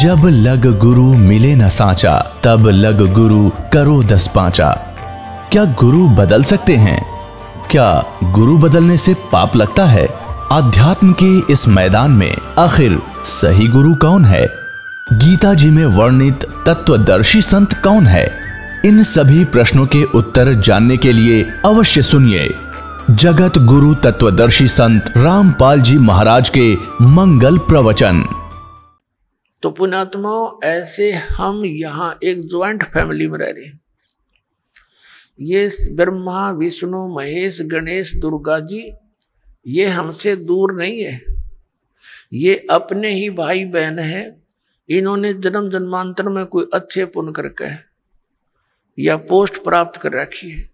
जब लग गुरु मिले न साचा, तब लग गुरु करो 10 पांचा। क्या गुरु बदल सकते हैं? क्या गुरु बदलने से पाप लगता है? आध्यात्म के इस मैदान में आखिर सही गुरु कौन है? गीता जी में वर्णित तत्वदर्शी संत कौन है? इन सभी प्रश्नों के उत्तर जानने के लिए अवश्य सुनिए जगत गुरु तत्वदर्शी संत रामपाल जी महाराज के मंगल प्रवचन। तो पुण्यात्माओं, ऐसे हम यहाँ एक ज्वाइंट फैमिली में रह रहे हैं। ये ब्रह्मा विष्णु महेश गणेश दुर्गा जी ये हमसे दूर नहीं है, ये अपने ही भाई बहन हैं। इन्होंने जन्म जन्मांतर में कोई अच्छे पुण्य करके या पोस्ट प्राप्त कर रखी है।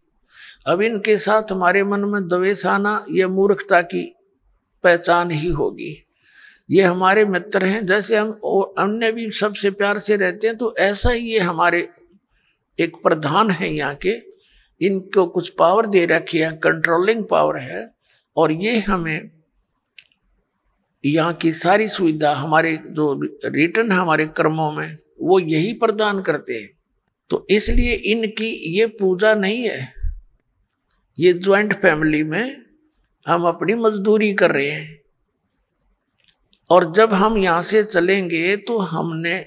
अब इनके साथ हमारे मन में द्वेष आना यह मूर्खता की पहचान ही होगी। ये हमारे मित्र हैं, जैसे हम अन्य भी सबसे प्यार से रहते हैं, तो ऐसा ही ये हमारे एक प्रधान है यहाँ के। इनको कुछ पावर दे रखी है, कंट्रोलिंग पावर है, और ये हमें यहाँ की सारी सुविधा हमारे जो रिटर्न हमारे कर्मों में वो यही प्रदान करते हैं। तो इसलिए इनकी ये पूजा नहीं है। ये ज्वाइंट फैमिली में हम अपनी मजदूरी कर रहे हैं, और जब हम यहाँ से चलेंगे तो हमने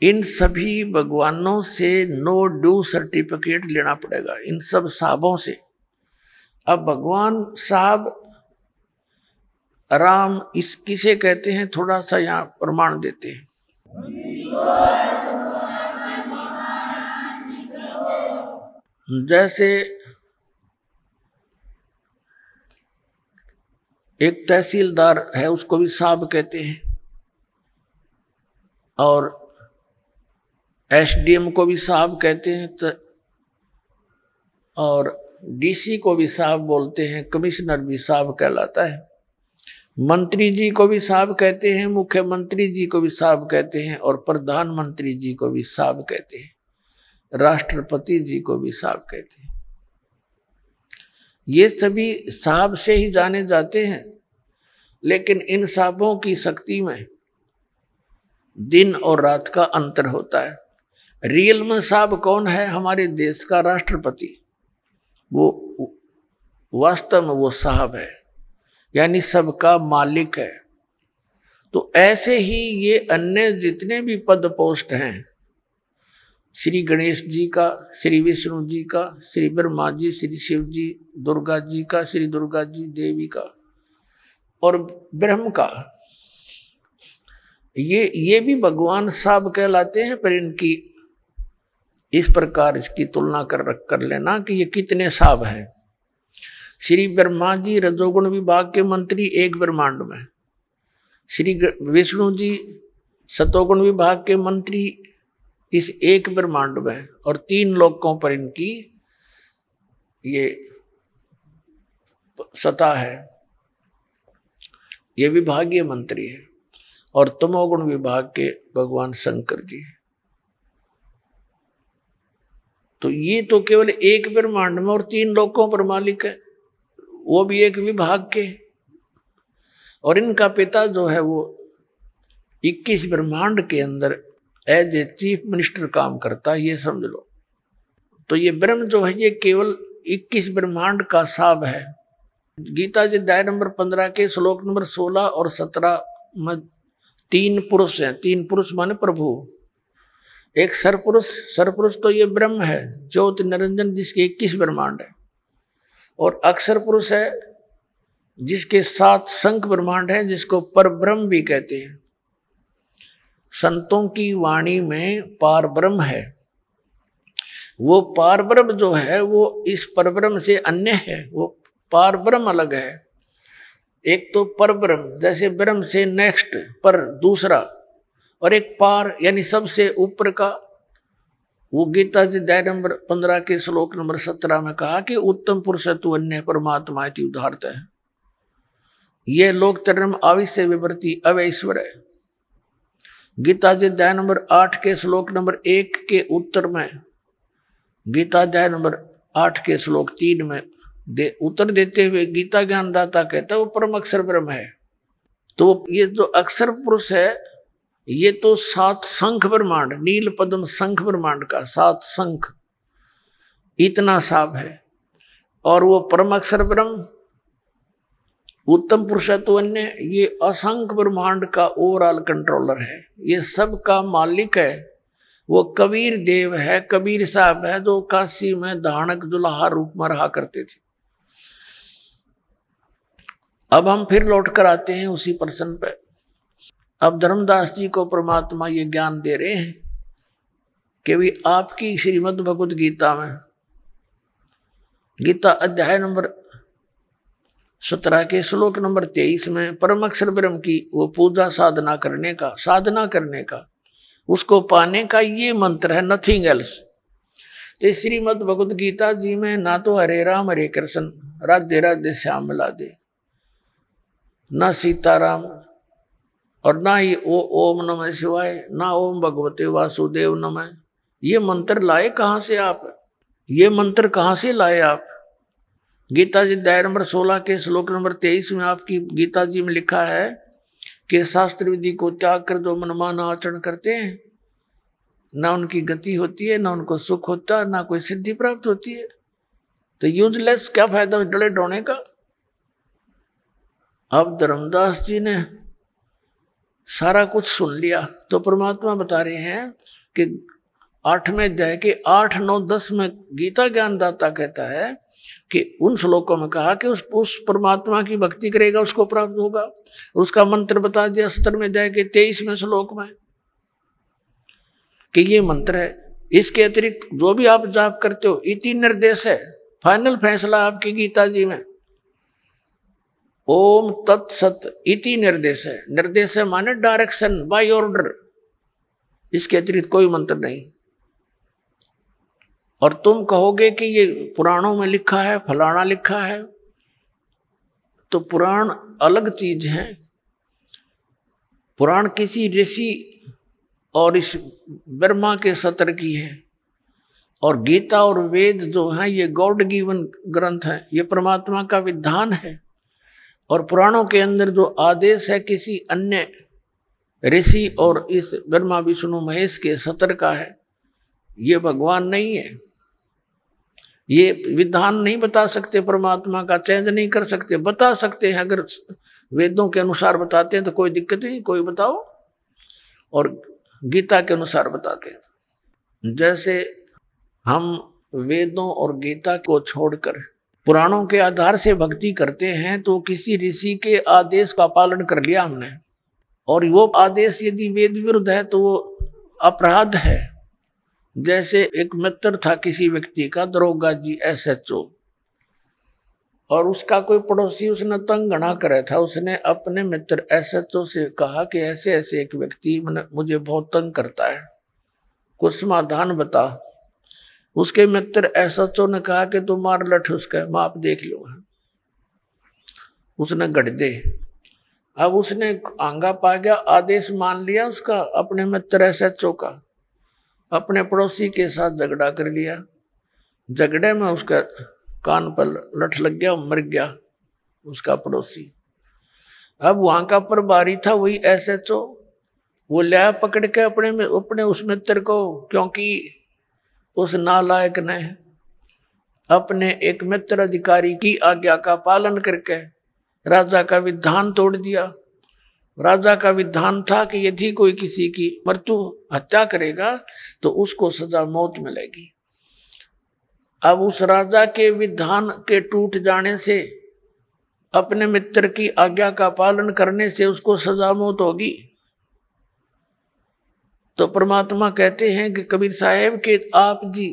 इन सभी भगवानों से नो ड्यू सर्टिफिकेट लेना पड़ेगा, इन सब साहबों से। अब भगवान साहब राम इस किसे कहते हैं, थोड़ा सा यहाँ प्रमाण देते हैं। जैसे एक तहसीलदार है, उसको भी साहब कहते हैं, और एसडीएम को भी साहब कहते हैं, और डीसी को भी साहब बोलते हैं, कमिश्नर भी साहब कहलाता है, मंत्री जी को भी साहब कहते हैं, मुख्यमंत्री जी को भी साहब कहते हैं, और प्रधानमंत्री जी को भी साहब कहते हैं, राष्ट्रपति जी को भी साहब कहते हैं। ये सभी साहब से ही जाने जाते हैं, लेकिन इन साहबों की शक्ति में दिन और रात का अंतर होता है। रियल में साहब कौन है? हमारे देश का राष्ट्रपति, वो वास्तव में वो साहब है, यानी सबका मालिक है। तो ऐसे ही ये अन्य जितने भी पद पोस्ट हैं, श्री गणेश जी का, श्री विष्णु जी का, श्री ब्रह्मा जी, श्री शिव जी, दुर्गा जी का, श्री दुर्गा जी देवी का, और ब्रह्म का, ये भी भगवान साहब कहलाते हैं। पर इनकी इस प्रकार इसकी तुलना कर लेना कि ये कितने साहब हैं। श्री ब्रह्मा जी रजोगुण विभाग के मंत्री एक ब्रह्मांड में, श्री विष्णु जी सतोगुण विभाग के मंत्री इस एक ब्रह्मांड में, और 3 लोकों पर इनकी ये सत्ता है। ये विभागीय मंत्री है, और तमोगुण विभाग के भगवान शंकर जी। तो ये तो केवल एक ब्रह्मांड में और 3 लोकों पर मालिक है, वो भी एक विभाग के। और इनका पिता जो है वो 21 ब्रह्मांड के अंदर एज ए चीफ मिनिस्टर काम करता है, ये समझ लो। तो ये ब्रह्म जो है ये केवल 21 ब्रह्मांड का साहब है। गीता जी अध्याय नंबर 15 के श्लोक नंबर 16 और 17 में 3 पुरुष हैं। 3 पुरुष माने प्रभु। एक सरपुरुष तो ये ब्रह्म है, ज्योति निरंजन, जिसके 21 ब्रह्मांड है। और अक्षर पुरुष है, जिसके 7 शंख ब्रह्मांड है, जिसको परब्रह्म भी कहते हैं। संतों की वाणी में पार ब्रह्म है। वो पार ब्रह्म जो है वो इस परब्रह्म से अन्य है, वो पार ब्रह्म अलग है। एक तो पर ब्रह्म, जैसे ब्रह्म से नेक्स्ट पर दूसरा, और एक पार यानी सबसे ऊपर का। वो गीता जी अध्याय नंबर 15 के श्लोक नंबर 17 में कहा कि उत्तम पुरुष तु अन्य परमात्मा इति उदाहरत है। ये लोक तरम आविश्य विवर्ती अवैश्वर है। गीता जी अध्याय नंबर 8 के श्लोक नंबर 1 के उत्तर में, गीता अध्याय नंबर 8 के श्लोक 3 में उत्तर देते हुए गीता ज्ञानदाता कहता है वो परम अक्षर ब्रह्म है। तो ये जो अक्षर पुरुष है ये तो 7 शंख ब्रह्मांड, नील पद्म शंख ब्रह्मांड का 7 शंख इतना साफ है। और वो परम अक्षर ब्रह्म, उत्तम पुरुषत्वन्य, ये असंख्य ब्रह्मांड का ओवरऑल कंट्रोलर है, ये सब का मालिक है। वो कबीर देव है, कबीर साहब है, जो काशी में धानक जुलाहा रूप में रहा करते थे। अब हम फिर लौट कर आते हैं उसी प्रश्न पे। अब धर्मदास जी को परमात्मा ये ज्ञान दे रहे हैं कि भी आपकी श्रीमद् भगवत गीता में, गीता अध्याय नंबर 17 के श्लोक नंबर 23 में परम अक्षर ब्रह्म की वो पूजा साधना करने का उसको पाने का ये मंत्र है, नथिंग एल्स। तो श्रीमद् भगवत गीता जी में ना तो हरे राम हरे कृष्ण राधे राधे श्याम मिला दे, ना सीताराम, और ना ही ओम नमः शिवाय, ना ओम भगवते वासुदेव नमः। ये मंत्र लाए कहाँ से आप? ये मंत्र कहाँ से लाए आप? गीता जी अध्याय नंबर 16 के श्लोक नंबर 23 में आपकी गीता जी में लिखा है कि शास्त्र विधि को त्याग कर जो मनमाना आचरण करते हैं, ना उनकी गति होती है, ना उनको सुख होता, ना कोई सिद्धि प्राप्त होती है। तो यूजलेस, क्या फायदा डले डोने का। अब धर्मदास जी ने सारा कुछ सुन लिया, तो परमात्मा बता रहे हैं कि 8वें अध्याय के 8, 9, 10 में गीता ज्ञानदाता कहता है कि उन श्लोकों में कहा कि उस परमात्मा की भक्ति करेगा उसको प्राप्त होगा। उसका मंत्र बता दिया 17वें अध्याय के 23वें श्लोक में कि ये मंत्र है। इसके अतिरिक्त जो भी आप जाप करते हो, इति निर्देश है, फाइनल फैसला आपकी गीता जी में ओम तत्सत इति निर्देश है। निर्देश है माने डायरेक्शन, बाय ऑर्डर, इसके अतिरिक्त कोई मंत्र नहीं। और तुम कहोगे कि ये पुराणों में लिखा है, फलाना लिखा है, तो पुराण अलग चीज है। पुराण किसी ऋषि और इस ब्रह्मा के सत्र की है, और गीता और वेद जो है ये गॉड गिवन ग्रंथ है, ये परमात्मा का विधान है। और पुराणों के अंदर जो आदेश है किसी अन्य ऋषि और इस ब्रह्मा विष्णु महेश के सत्र का है, ये भगवान नहीं है। ये विधान नहीं बता सकते, परमात्मा का चेंज नहीं कर सकते। बता सकते हैं अगर वेदों के अनुसार बताते हैं तो कोई दिक्कत नहीं, कोई बताओ, और गीता के अनुसार बताते हैं। जैसे हम वेदों और गीता को छोड़कर पुराणों के आधार से भक्ति करते हैं, तो किसी ऋषि के आदेश का पालन कर लिया हमने, और वो आदेश यदि वेद विरुद्ध है तो वो अपराध है। जैसे एक मित्र था किसी व्यक्ति का, दरोगा जी SHO, और उसका कोई पड़ोसी उसने तंग घना करे था। उसने अपने मित्र SHO से कहा कि ऐसे ऐसे एक व्यक्ति मुझे बहुत तंग करता है, कुछ समाधान बता। उसके मित्र SHO ने कहा कि तू मार लठ उसका, मैं आप देख लूंगा। उसने गढ़ दे। अब उसने आंगा पा गया, आदेश मान लिया उसका, अपने मित्र SHO का, अपने पड़ोसी के साथ झगड़ा कर लिया। झगड़े में उसका कान पर लठ लग गया, मर गया उसका पड़ोसी। अब वहां का प्रभारी था वही SHO, वो लिया पकड़ के अपने उस मित्र को, क्योंकि उस नालायक ने अपने एक मित्र अधिकारी की आज्ञा का पालन करके राजा का विधान तोड़ दिया। राजा का विधान था कि यदि कोई किसी की मृत्यु हत्या करेगा तो उसको सजा मौत मिलेगी। अब उस राजा के विधान के टूट जाने से, अपने मित्र की आज्ञा का पालन करने से उसको सजा मौत होगी। तो परमात्मा कहते हैं कि कबीर साहेब के आप जी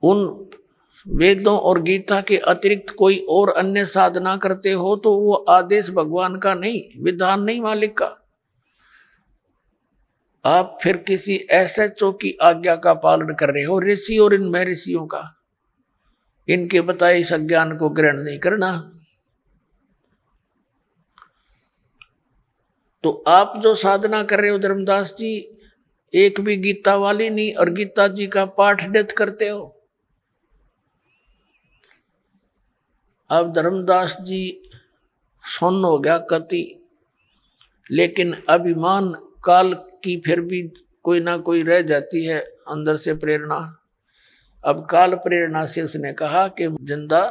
उन वेदों और गीता के अतिरिक्त कोई और अन्य साधना करते हो तो वो आदेश भगवान का नहीं, विधान नहीं, मालिक का। आप फिर किसी SHO की आज्ञा का पालन कर रहे हो, ऋषि और इन महर्षियों का, इनके बताए इस अज्ञान को ग्रहण नहीं करना। तो आप जो साधना कर रहे हो धर्मदास जी, एक भी गीता वाली नहीं, और गीता जी का पाठ डेथ करते हो। अब धर्मदास जी सुन्न हो गया कति लेकिन अभिमान काल की फिर भी कोई ना कोई रह जाती है अंदर से प्रेरणा। अब काल प्रेरणा से उसने कहा कि जिंदा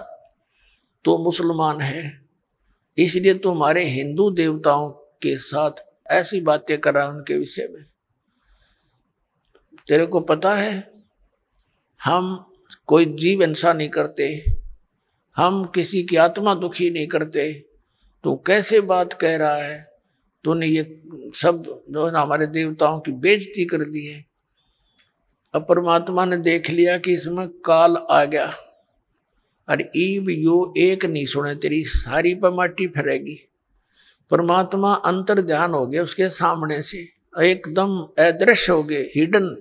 तो मुसलमान है, इसलिए तो हमारे हिंदू देवताओं के साथ ऐसी बातें कर रहा है उनके विषय में। तेरे को पता है हम कोई जीव हिंसा नहीं करते, हम किसी की आत्मा दुखी नहीं करते, तू कैसे बात कह रहा है? तूने ये सब जो है ना हमारे देवताओं की बेइज्जती कर दी है। अब परमात्मा ने देख लिया कि इसमें काल आ गया, अरे ईब यो एक नहीं सुने तेरी सारी पर माटी फिरेगी। परमात्मा अंतर ध्यान हो गया उसके सामने से, एकदम अदृश्य हो गए, हिडन।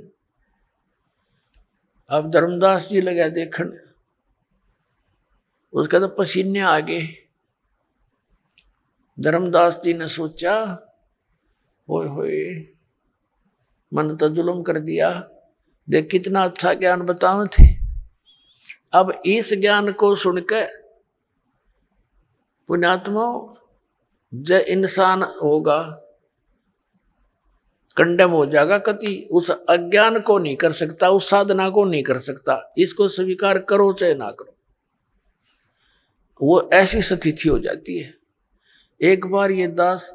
अब धर्मदास जी लगा देखने, उसका तो पसीने आ गए। धर्मदास जी ने सोचा, होए होए मन तो जुल्म कर दिया, देख कितना अच्छा ज्ञान बतावे थे। अब इस ज्ञान को सुनकर पुण्यात्मा जो इंसान होगा कंडम हो जाएगा, कति उस अज्ञान को नहीं कर सकता, उस साधना को नहीं कर सकता। इसको स्वीकार करो चाहे ना करो, वो ऐसी स्थिति हो जाती है। एक बार ये दास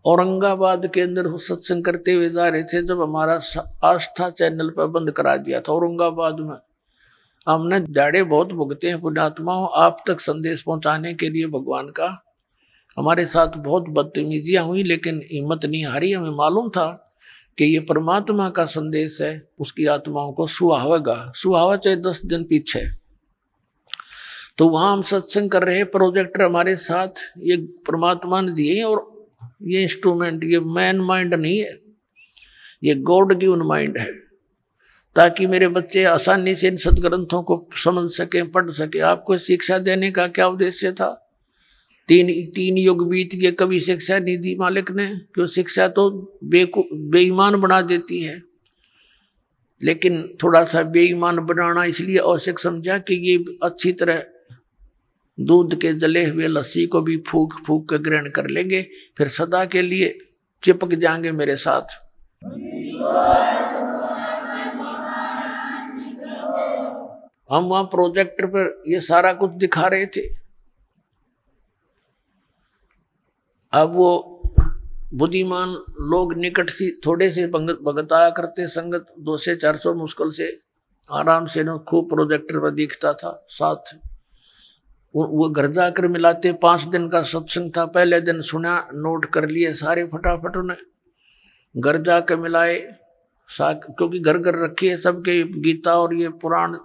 औरंगाबाद के अंदर सत्संग करते हुए जा रहे थे, जब हमारा आस्था चैनल पर बंद करा दिया था औरंगाबाद में। हमने दाड़े बहुत भुगते हैं पुण्यात्माओं, आप तक संदेश पहुंचाने के लिए भगवान का। हमारे साथ बहुत बदतमीजियां हुई, लेकिन हिम्मत नहीं हारी। हमें मालूम था कि ये परमात्मा का संदेश है, उसकी आत्माओं को सुहावेगा, सुहावा चाहे 10 दिन पीछे। तो वहां हम सत्संग कर रहे, प्रोजेक्टर हमारे साथ, ये परमात्मा ने दिए, और ये इंस्ट्रूमेंट ये मैन माइंड नहीं है, ये गॉड गिवन माइंड है, ताकि मेरे बच्चे आसानी से इन सदग्रंथों को समझ सके, पढ़ सके। आपको शिक्षा देने का क्या उद्देश्य था? तीन युग बीत गए, कभी शिक्षा नहीं दी मालिक ने, क्यों? शिक्षा तो बेईमान बना देती है, लेकिन थोड़ा सा बेईमान बनाना इसलिए आवश्यक समझा कि ये अच्छी तरह दूध के जले हुए लस्सी को भी फूक फूक कर ग्रहण कर लेंगे, फिर सदा के लिए चिपक जाएंगे मेरे साथ। हम वहां प्रोजेक्टर पर ये सारा कुछ दिखा रहे थे। अब वो बुद्धिमान लोग निकट सी थोड़े से भगताया करते, संगत 200 से 400 मुश्किल से आराम से न खूब प्रोजेक्टर पर दिखता था। साथ वो घर जाकर मिलाते। 5 दिन का सत्संग था, पहले दिन सुना, नोट कर लिए सारे फटाफट, उन्हें घर जाकर मिलाए, क्योंकि घर घर रखे सबके गीता और ये पुराण।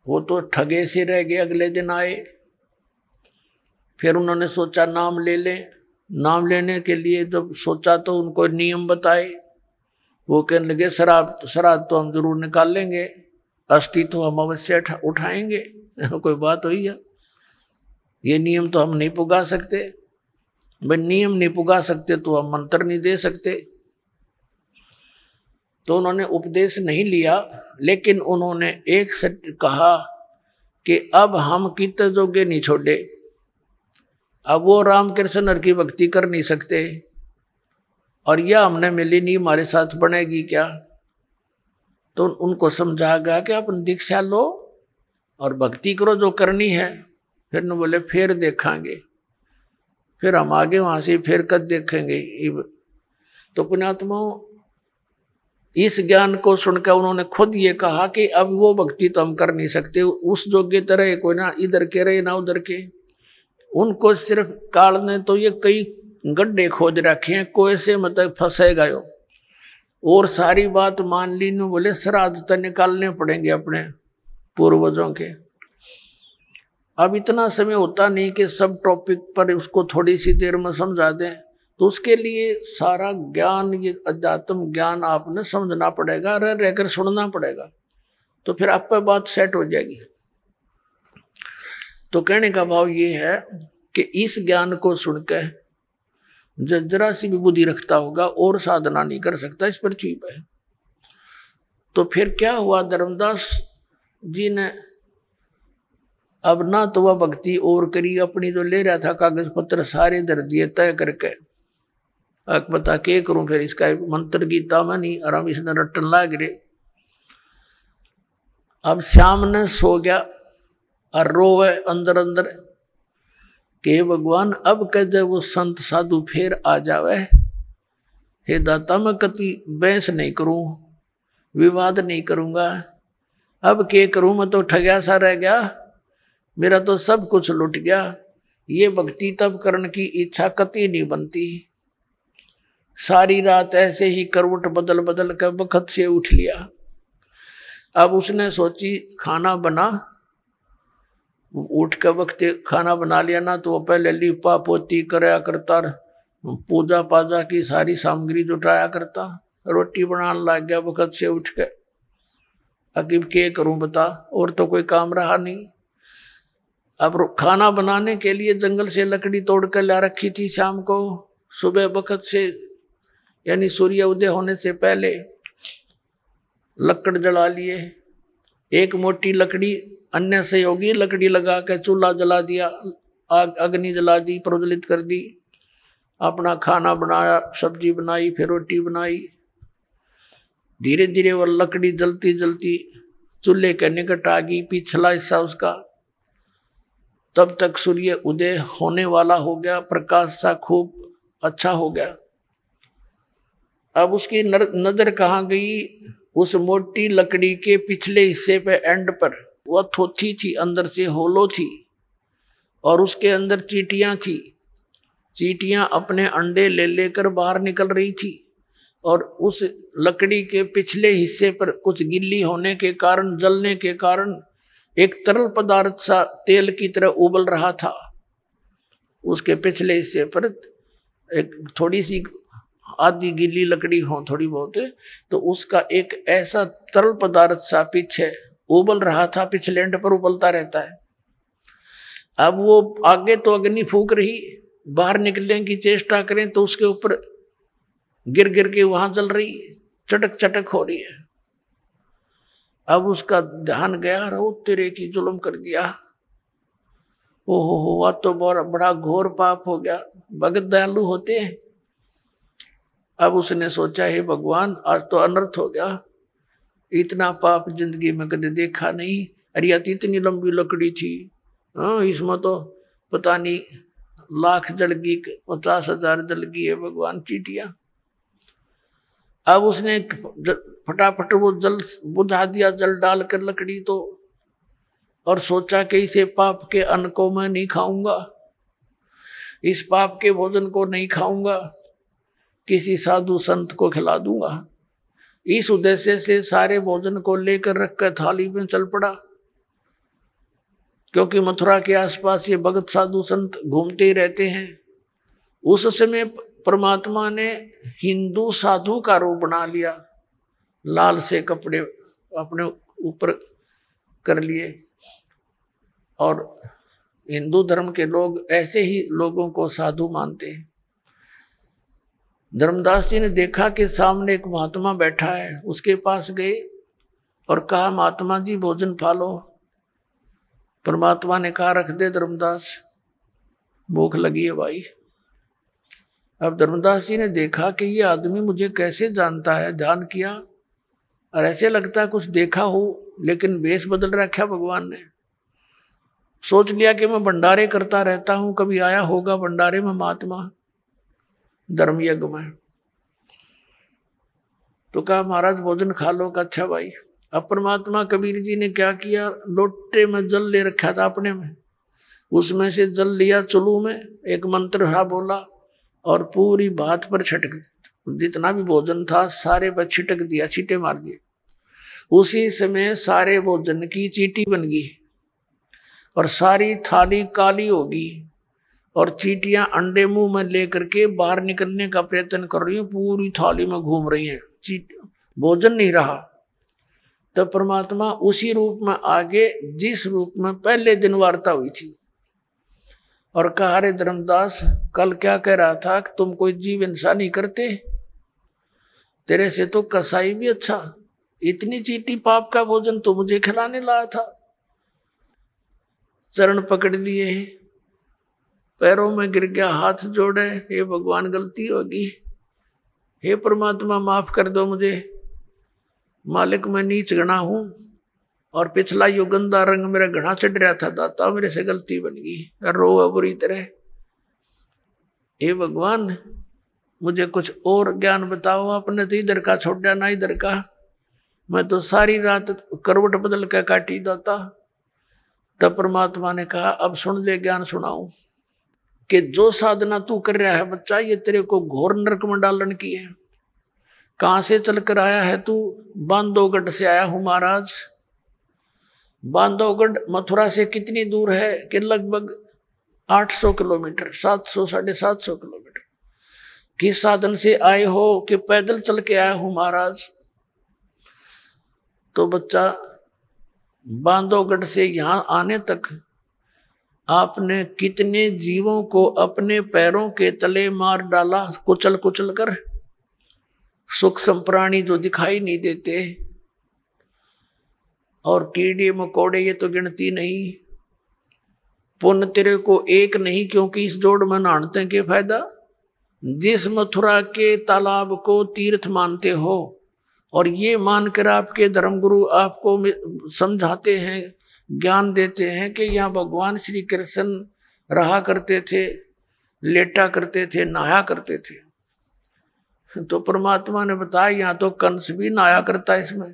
वो तो ठगे से रह गए। अगले दिन आए, फिर उन्होंने सोचा नाम ले लें। नाम लेने के लिए जब सोचा तो उनको नियम बताए। वो कहने लगे शराब तो हम जरूर निकाल लेंगे, अस्थि तो हम अवश्य उठाएंगे। कोई बात हुई है? ये नियम तो हम नहीं पुगा सकते। भाई नियम नहीं पुगा सकते तो हम मंत्र नहीं दे सकते। तो उन्होंने उपदेश नहीं लिया, लेकिन उन्होंने एक सच कहा कि अब हम कितने जोगे नहीं छोड़े। अब वो राम कृष्ण हर की भक्ति कर नहीं सकते, और यह हमने मिली नहीं हमारे साथ बनेगी क्या? तो उनको समझा गया कि अपन दीक्षा लो और भक्ति करो जो करनी है। फिर न बोले फिर देखेंगे, फिर हम आगे वहां से फिर कद देखेंगे। तो पुण्यात्माओं, इस ज्ञान को सुनकर उन्होंने खुद ये कहा कि अब वो भक्ति तो हम कर नहीं सकते, उस योग्य तरह कोई ना इधर के रहे ना उधर के। उनको सिर्फ काल ने तो ये कई गड्ढे खोज रखे हैं, कोई से मतलब फंसेगा यो। और सारी बात मान ली, न बोले श्राद्ध तो निकालने पड़ेंगे अपने पूर्वजों के। अब इतना समय होता नहीं कि सब टॉपिक पर उसको थोड़ी सी देर में समझा दें, तो उसके लिए सारा ज्ञान, ये अध्यात्म ज्ञान आपने समझना पड़ेगा, रहकर सुनना पड़ेगा, तो फिर आप पर बात सेट हो जाएगी। तो कहने का भाव ये है कि इस ज्ञान को सुनकर जरा सी भी बुद्धि रखता होगा और साधना नहीं कर सकता इस पृथ्वी पर। तो फिर क्या हुआ, धर्मदास जी ने अब ना तो वह भक्ति और करी, अपनी जो ले रहा था कागज पत्र सारे धर दिए तय करके। बता के करूं, फिर इसका मंत्र गीता में नहीं आराम इसने रटन लाग रे। अब श्याम ने सो गया और रोवे अंदर अंदर कि भगवान अब कह जब वो संत साधु फिर आ जावे, हे दाता मैं कति बहस नहीं करूं, विवाद नहीं करूंगा, अब क्या करूं, मैं तो ठगया सा रह गया, मेरा तो सब कुछ लुट गया। ये भक्ति तब करने की इच्छा कति नहीं बनती। सारी रात ऐसे ही करवट बदल बदल कर बखत से उठ लिया। अब उसने सोची खाना बना, उठ के वक्त खाना बना लिया ना तो वो पहले लिपा पोती कराया करता, पूजा पाजा की सारी सामग्री जुटाया करता, रोटी बनाने लग गया वक्त से उठ के। अकीब क्या करूं बता, और तो कोई काम रहा नहीं। अब खाना बनाने के लिए जंगल से लकड़ी तोड़ कर ला रखी थी शाम को, सुबह वक्त से यानी सूर्य उदय होने से पहले लकड़ जला लिए। एक मोटी लकड़ी अन्य सहयोगी लकड़ी लगा के चूल्हा जला दिया, आग अग्नि जला दी, प्रज्वलित कर दी, अपना खाना बनाया, सब्जी बनाई, फिर रोटी बनाई। धीरे धीरे वह लकड़ी जलती जलती चूल्हे के निकट आ गई, पिछला हिस्सा उसका। तब तक सूर्य उदय होने वाला हो गया, प्रकाश सा खूब अच्छा हो गया। अब उसकी नजर कहाँ गई, उस मोटी लकड़ी के पिछले हिस्से पे एंड पर वह थोथी थी, अंदर से होलो थी और उसके अंदर चींटियां थी। चींटियां अपने अंडे ले लेकर बाहर निकल रही थी और उस लकड़ी के पिछले हिस्से पर कुछ गिल्ली होने के कारण, जलने के कारण एक तरल पदार्थ सा तेल की तरह उबल रहा था। उसके पिछले हिस्से पर एक थोड़ी सी आधी गीली लकड़ी हो थोड़ी बहुत, तो उसका एक ऐसा तरल पदार्थ सा पीछे उबल रहा था, पिछले एंड पर उबलता रहता है। अब वो आगे तो अग्नि फूंक रही, बाहर निकलने की चेष्टा करें तो उसके ऊपर गिर गिर के वहां जल रही, चटक चटक हो रही है। अब उसका ध्यान गया, रो तेरे की जुल्म कर दिया, ओहो हुआ तो बड़ा घोर पाप हो गया। भगत दयालु होते हैं। अब उसने सोचा हे भगवान आज तो अनर्थ हो गया, इतना पाप जिंदगी में कभी देखा नहीं। अरे यार इतनी लंबी लकड़ी थी, हाँ इसमें तो पता नहीं लाख जल गई, 50,000 जल गई है भगवान चीटियां। अब उसने फटाफट वो जल बुझा दिया, जल डालकर लकड़ी तो, और सोचा कि इसे पाप के अन्न को मैं नहीं खाऊंगा, इस पाप के भोजन को नहीं खाऊंगा, किसी साधु संत को खिला दूंगा। इस उद्देश्य से सारे भोजन को लेकर रखकर थाली में चल पड़ा। क्योंकि मथुरा के आसपास ये भगत साधु संत घूमते ही रहते हैं। उस समय परमात्मा ने हिंदू साधु का रूप बना लिया, लाल से कपड़े अपने ऊपर कर लिए, और हिंदू धर्म के लोग ऐसे ही लोगों को साधु मानते हैं। धर्मदास जी ने देखा कि सामने एक महात्मा बैठा है, उसके पास गए और कहा महात्मा जी भोजन खा लो। परमात्मा ने कहा रख दे धर्मदास, भूख लगी है भाई। अब धर्मदास जी ने देखा कि ये आदमी मुझे कैसे जानता है, ध्यान किया और ऐसे लगता है कुछ देखा हो, लेकिन वेश बदल रखा भगवान ने। सोच लिया कि मैं भंडारे करता रहता हूं, कभी आया होगा भंडारे में महात्मा धर्म यज्ञ में। तो कहा महाराज भोजन खा लो। का अच्छा भाई। अब परमात्मा कबीर जी ने क्या किया, लोटे में जल ले रखा था अपने में, उसमें से जल लिया चुलू में, एक मंत्र हा बोला और पूरी बात पर छिटक, जितना भी भोजन था सारे पर छिटक दिया, छींटे मार दिए। उसी समय सारे भोजन की चींटी बन गई और सारी थाली काली होगी और चींटियां अंडे मुंह में लेकर के बाहर निकलने का प्रयत्न कर रही हैं, पूरी थाली में घूम रही हैं, भोजन नहीं रहा। तो परमात्मा उसी रूप में आगे जिस रूप में पहले दिन वार्ता हुई थी और कहा अरे धर्मदास कल क्या कह रहा था कि तुम कोई जीव हिंसा नहीं करते, तेरे से तो कसाई भी अच्छा, इतनी चींटी पाप का भोजन तो मुझे खिलाने लाया था। चरण पकड़ लिए, पैरों में गिर गया, हाथ जोड़े, ये भगवान गलती होगी, हे परमात्मा माफ कर दो मुझे, मालिक मैं नीच गणा हूं और पिछला यो गंदा रंग मेरा घना चढ़ रहा था दाता, मेरे से गलती बन गई, रो बुरी तरह। हे भगवान मुझे कुछ और ज्ञान बताओ, आपने तो इधर का छोड़ा ना इधर का, मैं तो सारी रात करवट बदल के काटी दाता। तब परमात्मा ने कहा अब सुन ले, ज्ञान सुनाऊं कि जो साधना तू कर रहा है बच्चा, ये तेरे को घोर नरक में डालन की है। कहां से चल कर आया है तू? बांधवगढ़ से आया हूं महाराज। बांधवगढ़ मथुरा से कितनी दूर है? कि लगभग 800 किलोमीटर, 700 750 किलोमीटर। किस साधन से आए हो? कि पैदल चल के आया हूं महाराज। तो बच्चा बांधवगढ़ से यहां आने तक आपने कितने जीवों को अपने पैरों के तले मार डाला, कुचल कुचल कर। सूक्ष्म प्राणी जो दिखाई नहीं देते, और कीड़े मकोड़े ये तो गिनती नहीं। पुण्य तेरे को एक नहीं, क्योंकि इस जोड़ में नहाते के फायदा। जिस मथुरा के तालाब को तीर्थ मानते हो और ये मानकर आपके धर्मगुरु आपको समझाते हैं, ज्ञान देते हैं कि यहाँ भगवान श्री कृष्ण रहा करते थे, लेटा करते थे, नहाया करते थे, तो परमात्मा ने बताया यहाँ तो कंस भी नहाया करता इसमें,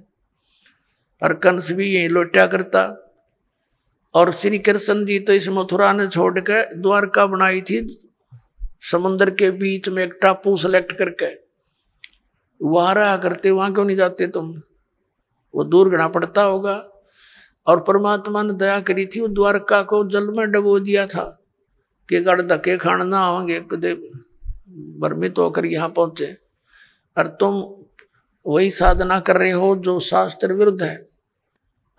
और कंस भी यही लोटा करता। और श्री कृष्ण जी तो इस मथुरा ने छोड़कर द्वारका बनाई थी, समुद्र के बीच में एक टापू सेलेक्ट करके वहां रहा करते। वहां क्यों नहीं जाते तुम? वो दूर घना पड़ता होगा। और परमात्मा ने दया करी थी, वो द्वारका को जल में डबो दिया था कि गड़ धक्के खाना ना होंगे, कदे भ्रमित होकर यहाँ पहुंचे। और तुम वही साधना कर रहे हो जो शास्त्र विरुद्ध है।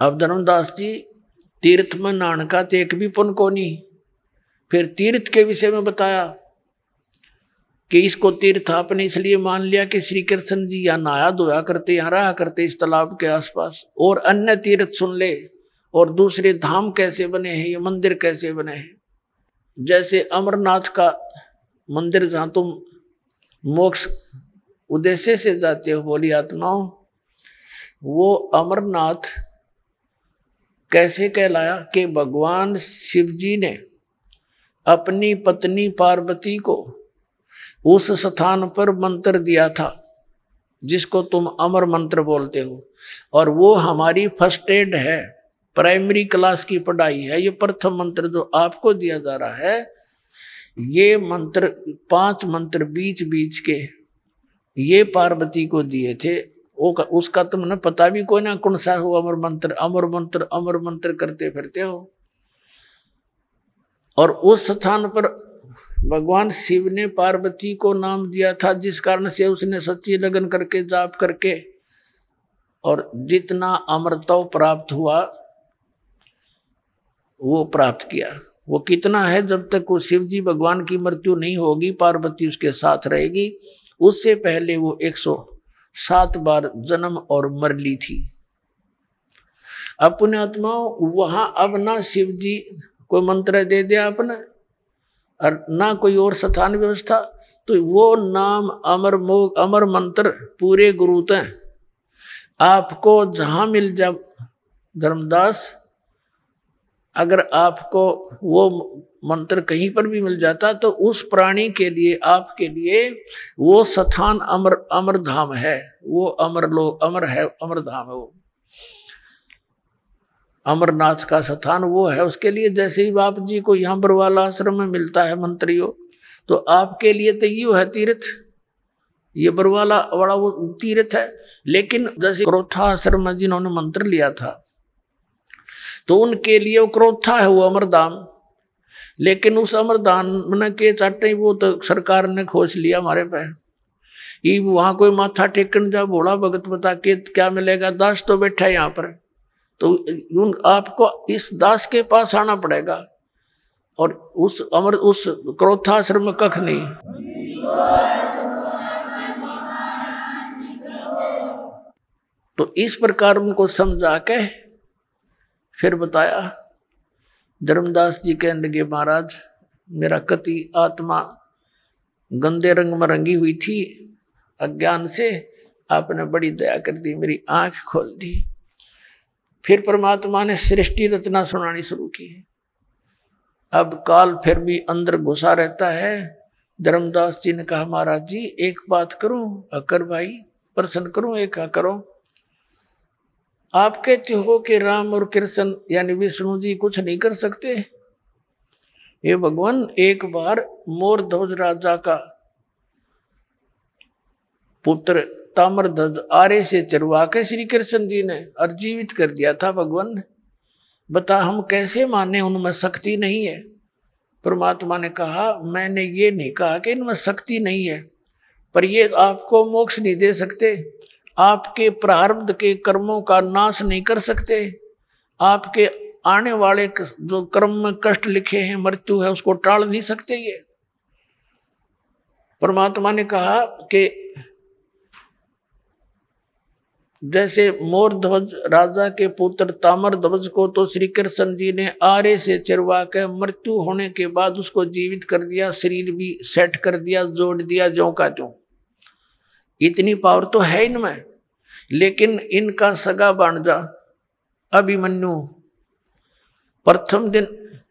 अब धर्मदास जी तीर्थ में नहाने का तो एक भी पुण्य को नहीं। फिर तीर्थ के विषय में बताया कि इसको तीर्थ आपने इसलिए मान लिया कि श्री कृष्ण जी यहाँ नहाया धोया करते, यहाँ रहा करते इस तालाब के आसपास। और अन्य तीर्थ सुन ले, और दूसरे धाम कैसे बने हैं, ये मंदिर कैसे बने हैं। जैसे अमरनाथ का मंदिर जहाँ तुम मोक्ष उद्देश्य से जाते हो बोली आत्माओं, वो अमरनाथ कैसे कहलाया? कि भगवान शिव जी ने अपनी पत्नी पार्वती को उस स्थान पर मंत्र दिया था जिसको तुम अमर मंत्र बोलते हो। और वो हमारी फर्स्ट एड है, प्राइमरी क्लास की पढ़ाई है। ये प्रथम मंत्र जो आपको दिया जा रहा है, ये मंत्र 5 मंत्र बीच बीच के ये पार्वती को दिए थे। उसका तुमने पता भी कोई ना कौन सा हो अमर मंत्र, अमर मंत्र, अमर मंत्र करते फिरते हो। और उस स्थान पर भगवान शिव ने पार्वती को नाम दिया था, जिस कारण से उसने सच्ची लगन करके जाप करके और जितना अमरत्व प्राप्त हुआ वो प्राप्त किया। वो कितना है? जब तक वो शिव जी भगवान की मृत्यु नहीं होगी, पार्वती उसके साथ रहेगी। उससे पहले वो 107 बार जन्म और मर ली थी। अब पुण्यात्माओं वहां अब ना शिव जी कोई मंत्र दे दिया आपने, और ना कोई और स्थान व्यवस्था, तो वो नाम अमर मंत्र पूरे गुरु तय आपको जहां मिल जा। धर्मदास अगर आपको वो मंत्र कहीं पर भी मिल जाता तो उस प्राणी के लिए, आपके लिए वो स्थान अमर धाम है, वो अमर लोग अमर है, अमर धाम है वो। अमरनाथ का स्थान वो है उसके लिए। जैसे ही बाप जी को यहाँ बरवाला आश्रम में मिलता है मंत्रियों, तो आपके लिए तो ये है तीर्थ, ये बरवाला वाला वो तीर्थ है। लेकिन जैसे क्रोथा आश्रम में जिन्होंने मंत्र लिया था तो उनके लिए वो क्रोथा है, वो अमरधाम। लेकिन उस अमरधाम के चाटे वो तो सरकार ने खोज लिया हमारे पे। ये वहां कोई माथा टेकन जा भोला भगत बता के क्या मिलेगा? दास तो बैठा है यहाँ पर, तो आपको इस दास के पास आना पड़ेगा। और उस क्रोधाश्रम में कख नहीं। तो इस प्रकार उनको समझा के फिर बताया। धर्मदास जी कहने लगे महाराज मेरा कति आत्मा गंदे रंग में रंगी हुई थी, अज्ञान से आपने बड़ी दया कर दी, मेरी आंख खोल दी। फिर परमात्मा ने सृष्टि रचना सुनानी शुरू की। अब काल फिर भी अंदर घुसा रहता है। धर्मदास जी ने कहा महाराज जी एक बात करूं, अकर भाई प्रश्न करूं, एक करो। आप कहते हो कि राम और कृष्ण यानी विष्णु जी कुछ नहीं कर सकते। ये भगवान एक बार मोर ध्वज राजा का पुत्र ताम्रध्वज आरे से चरवा के श्री कृष्ण जी ने और जीवित कर दिया था भगवान ने। बता हम कैसे माने उनमें शक्ति नहीं है। परमात्मा ने कहा मैंने ये नहीं कहा कि इनमें शक्ति नहीं है, पर ये आपको मोक्ष नहीं दे सकते, आपके प्रारब्ध के कर्मों का नाश नहीं कर सकते, आपके आने वाले जो कर्म में कष्ट लिखे हैं, मृत्यु है, उसको टाल नहीं सकते। ये परमात्मा ने कहा कि जैसे मोर ध्वज राजा के पुत्र ताम्र ध्वज को तो श्री कृष्ण जी ने आरे से चिरवा के मृत्यु होने के बाद उसको जीवित कर दिया, शरीर भी सेट कर दिया, जोड़ दिया ज्यों का त्यों। इतनी पावर तो है इनमें। लेकिन इनका सगा भांजा अभिमन्यु प्रथम दिन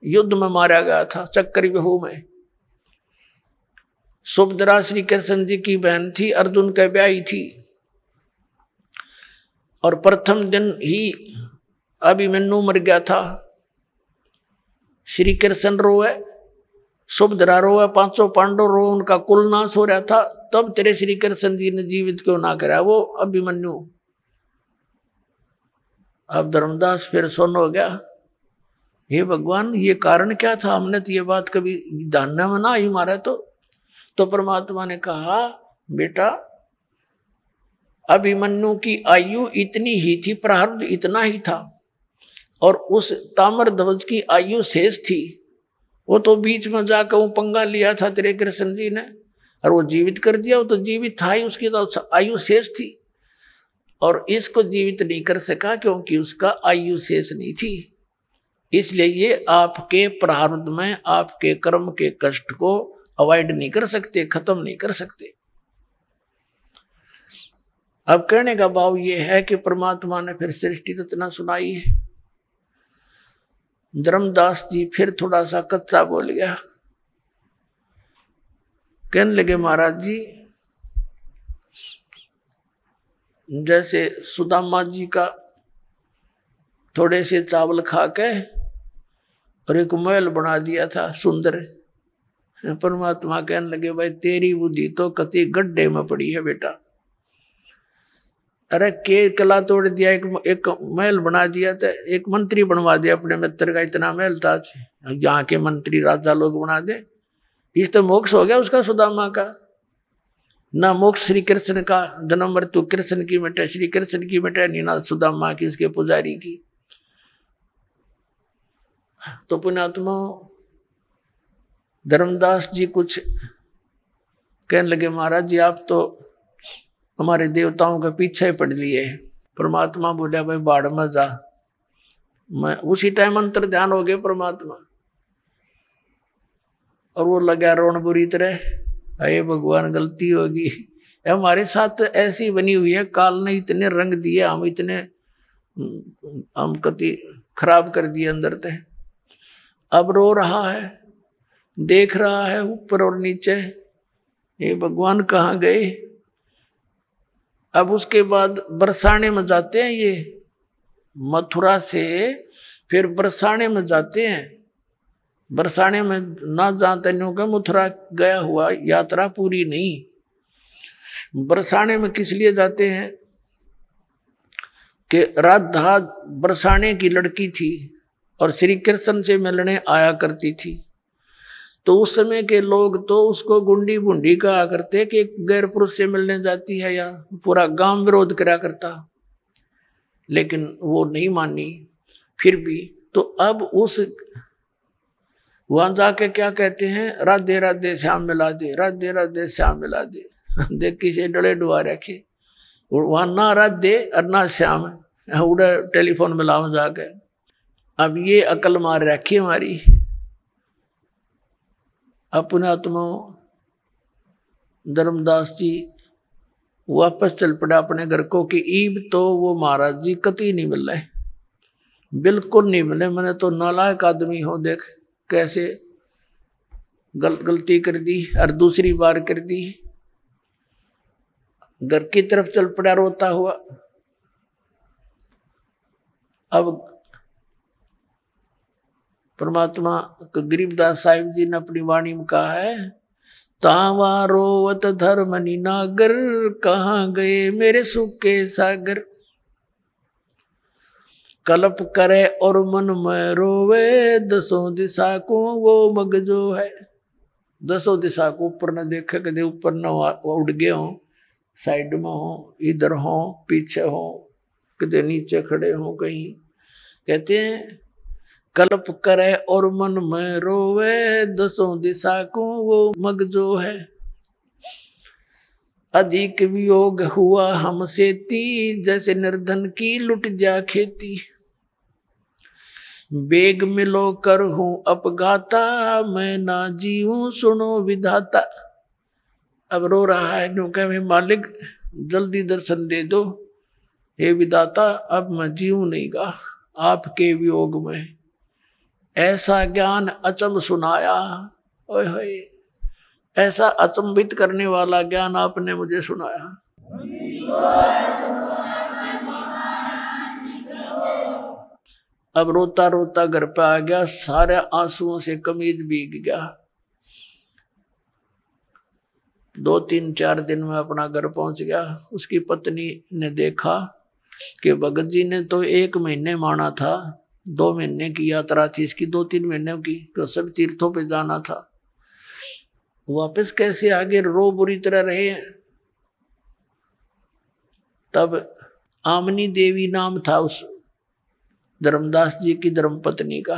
युद्ध में मारा गया था, चक्रव्यूह में। सुभद्रा श्री कृष्ण जी की बहन थी, अर्जुन के ब्याही थी, और प्रथम दिन ही अभिमन्यु मर गया था। श्री कृष्ण रोए, सुभद्रा रोए, पांचों पांडव रोए, उनका कुल नाश हो रहा था। तब तेरे श्री कृष्ण जी ने जीवित क्यों ना करा वो अभिमन्यु। अब धर्मदास फिर सुन हो गया, हे भगवान ये कारण क्या था, हमने तो ये बात कभी ध्यान में ना आई मारा। तो परमात्मा ने कहा बेटा अभिमन्यु की आयु इतनी ही थी, प्रारब्ध इतना ही था, और उस ताम्रध्वज की आयु शेष थी। वो तो बीच में जाकर वो पंगा लिया था तेरे कृष्ण जी ने, और वो जीवित कर दिया। वो तो जीवित था ही, उसकी तो आयु शेष थी, और इसको जीवित नहीं कर सका क्योंकि उसका आयु शेष नहीं थी। इसलिए ये आपके प्रारब्ध में आपके कर्म के कष्ट को अवॉइड नहीं कर सकते, खत्म नहीं कर सकते। अब कहने का भाव ये है कि परमात्मा ने फिर सृष्टि रचना सुनाई है। धर्मदास जी फिर थोड़ा सा कच्चा बोल गया, कहने लगे महाराज जी जैसे सुदामा जी का थोड़े से चावल खा के और एक महल बना दिया था सुंदर। परमात्मा कहने लगे भाई तेरी बुद्धि तो कति गड्ढे में पड़ी है बेटा। अरे के कला तोड़ दिया, एक महल बना दिया था, एक मंत्री बनवा दिया अपने मित्र का, इतना महल था, यहाँ के मंत्री राजा लोग बना दे। इस तो मोक्ष हो गया उसका सुदामा का। ना मोक्ष श्री कृष्ण का, जन्म मृत्यु कृष्ण की मिटे, श्री कृष्ण की मिटे नहीं, ना सुदामा की उसके पुजारी की। तो पुण्यात्मा धर्मदास जी कुछ कहने लगे महाराज जी आप तो हमारे देवताओं के पीछे पड़ लिए। परमात्मा बोला भाई बाढ़ में जा। मैं उसी टाइम अंतर ध्यान हो गए परमात्मा, और वो लगा रोन बुरी तरह, अरे भगवान गलती होगी, हमारे साथ ऐसी बनी हुई है, काल ने इतने रंग दिए, हम कति खराब कर दिए अंदर से। अब रो रहा है, देख रहा है ऊपर और नीचे, ये भगवान कहाँ गए। अब उसके बाद बरसाने में जाते हैं, ये मथुरा से फिर बरसाने में जाते हैं। बरसाने में ना जानते नहीं का मथुरा गया हुआ यात्रा पूरी नहीं। बरसाने में किस लिए जाते हैं कि राधा बरसाने की लड़की थी और श्री कृष्ण से मिलने आया करती थी। तो उस समय के लोग तो उसको गुंडी बुंडी कहा करते कि एक गैर पुरुष से मिलने जाती है, या पूरा गांव विरोध करा करता, लेकिन वो नहीं मानी फिर भी। तो अब उस वहां जाके क्या कहते हैं, राधे राधे श्याम मिला दे, राधे राधे श्याम मिला दे। देख किसे डले डुआ रखे, वहां ना राधे और ना श्याम, उड़ा टेलीफोन मिलाओ जाके। अब ये अकल मार रखी हमारी। अपने आत्मा धर्मदास जी वापस चल पड़ा अपने घर को कि ईब तो वो महाराज जी कतई नहीं मिल रहे, बिल्कुल नहीं मिले। मैंने तो नालायक आदमी हो, देख कैसे गलती कर दी और दूसरी बार कर दी। घर की तरफ चल पड़ा रोता हुआ। अब परमात्मा गरीबदास साहिब जी ने अपनी वाणी में कहा है, तावा रोवत धर्मनि नागर, कहाँ गए मेरे सुख के सागर। कल्प करे और मन में रोवे, दसों दिशा को वो मग जो है। दसों दिशा को ऊपर न देखे, कदे ऊपर न उड़ गए हो, साइड में हो, इधर हो, पीछे हो, कदे नीचे खड़े हो कहीं। कहते हैं कल्प करे और मन में रोवे, दसों दिशा को वो मग जो है। अधिक वियोग हुआ हमसे ती, जैसे निर्धन की लुट जा खेती। बेग मिलो कर हूं अपघाता, मैं ना जीऊं सुनो विधाता। अब रो रहा है क्योंकि मालिक जल्दी दर्शन दे दो, हे विधाता अब मैं जीऊं नहीं गा आपके वियोग में। ऐसा ज्ञान अचंभ सुनाया, ओए होए, ऐसा अचंभित करने वाला ज्ञान आपने मुझे सुनाया। अब रोता रोता घर पे आ गया, सारे आंसुओं से कमीज भीग गया। 2-3-4 दिन में अपना घर पहुंच गया। उसकी पत्नी ने देखा कि भगत जी ने तो 1 महीने माना था, 2 महीने की यात्रा थी इसकी, 2-3 महीने की, तो सब तीर्थों पे जाना था, वापस कैसे आगे रो बुरी तरह रहे हैं। तब आमनी देवी नाम था उस धर्मदास जी की धर्मपत्नी का।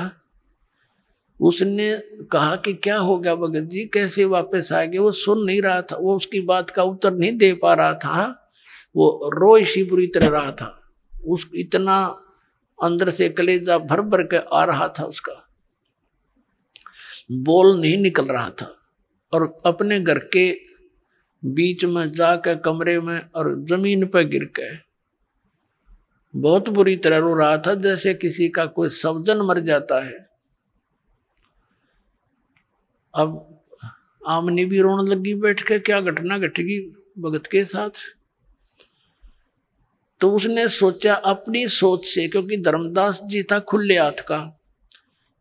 उसने कहा कि क्या हो गया भगत जी, कैसे वापस आ गए। वो सुन नहीं रहा था, वो उसकी बात का उत्तर नहीं दे पा रहा था, वो रोई सी बुरी तरह रहा था। उस इतना अंदर से कलेजा भर भर के आ रहा था, उसका बोल नहीं निकल रहा था। और अपने घर के बीच में जाकर कमरे में और जमीन पर गिर के बहुत बुरी तरह रो रहा था, जैसे किसी का कोई स्वजन मर जाता है। अब आमनी भी रोने लगी बैठ के, क्या घटना घटेगी भगत के साथ। तो उसने सोचा अपनी सोच से, क्योंकि धर्मदास जी था खुले हाथ का,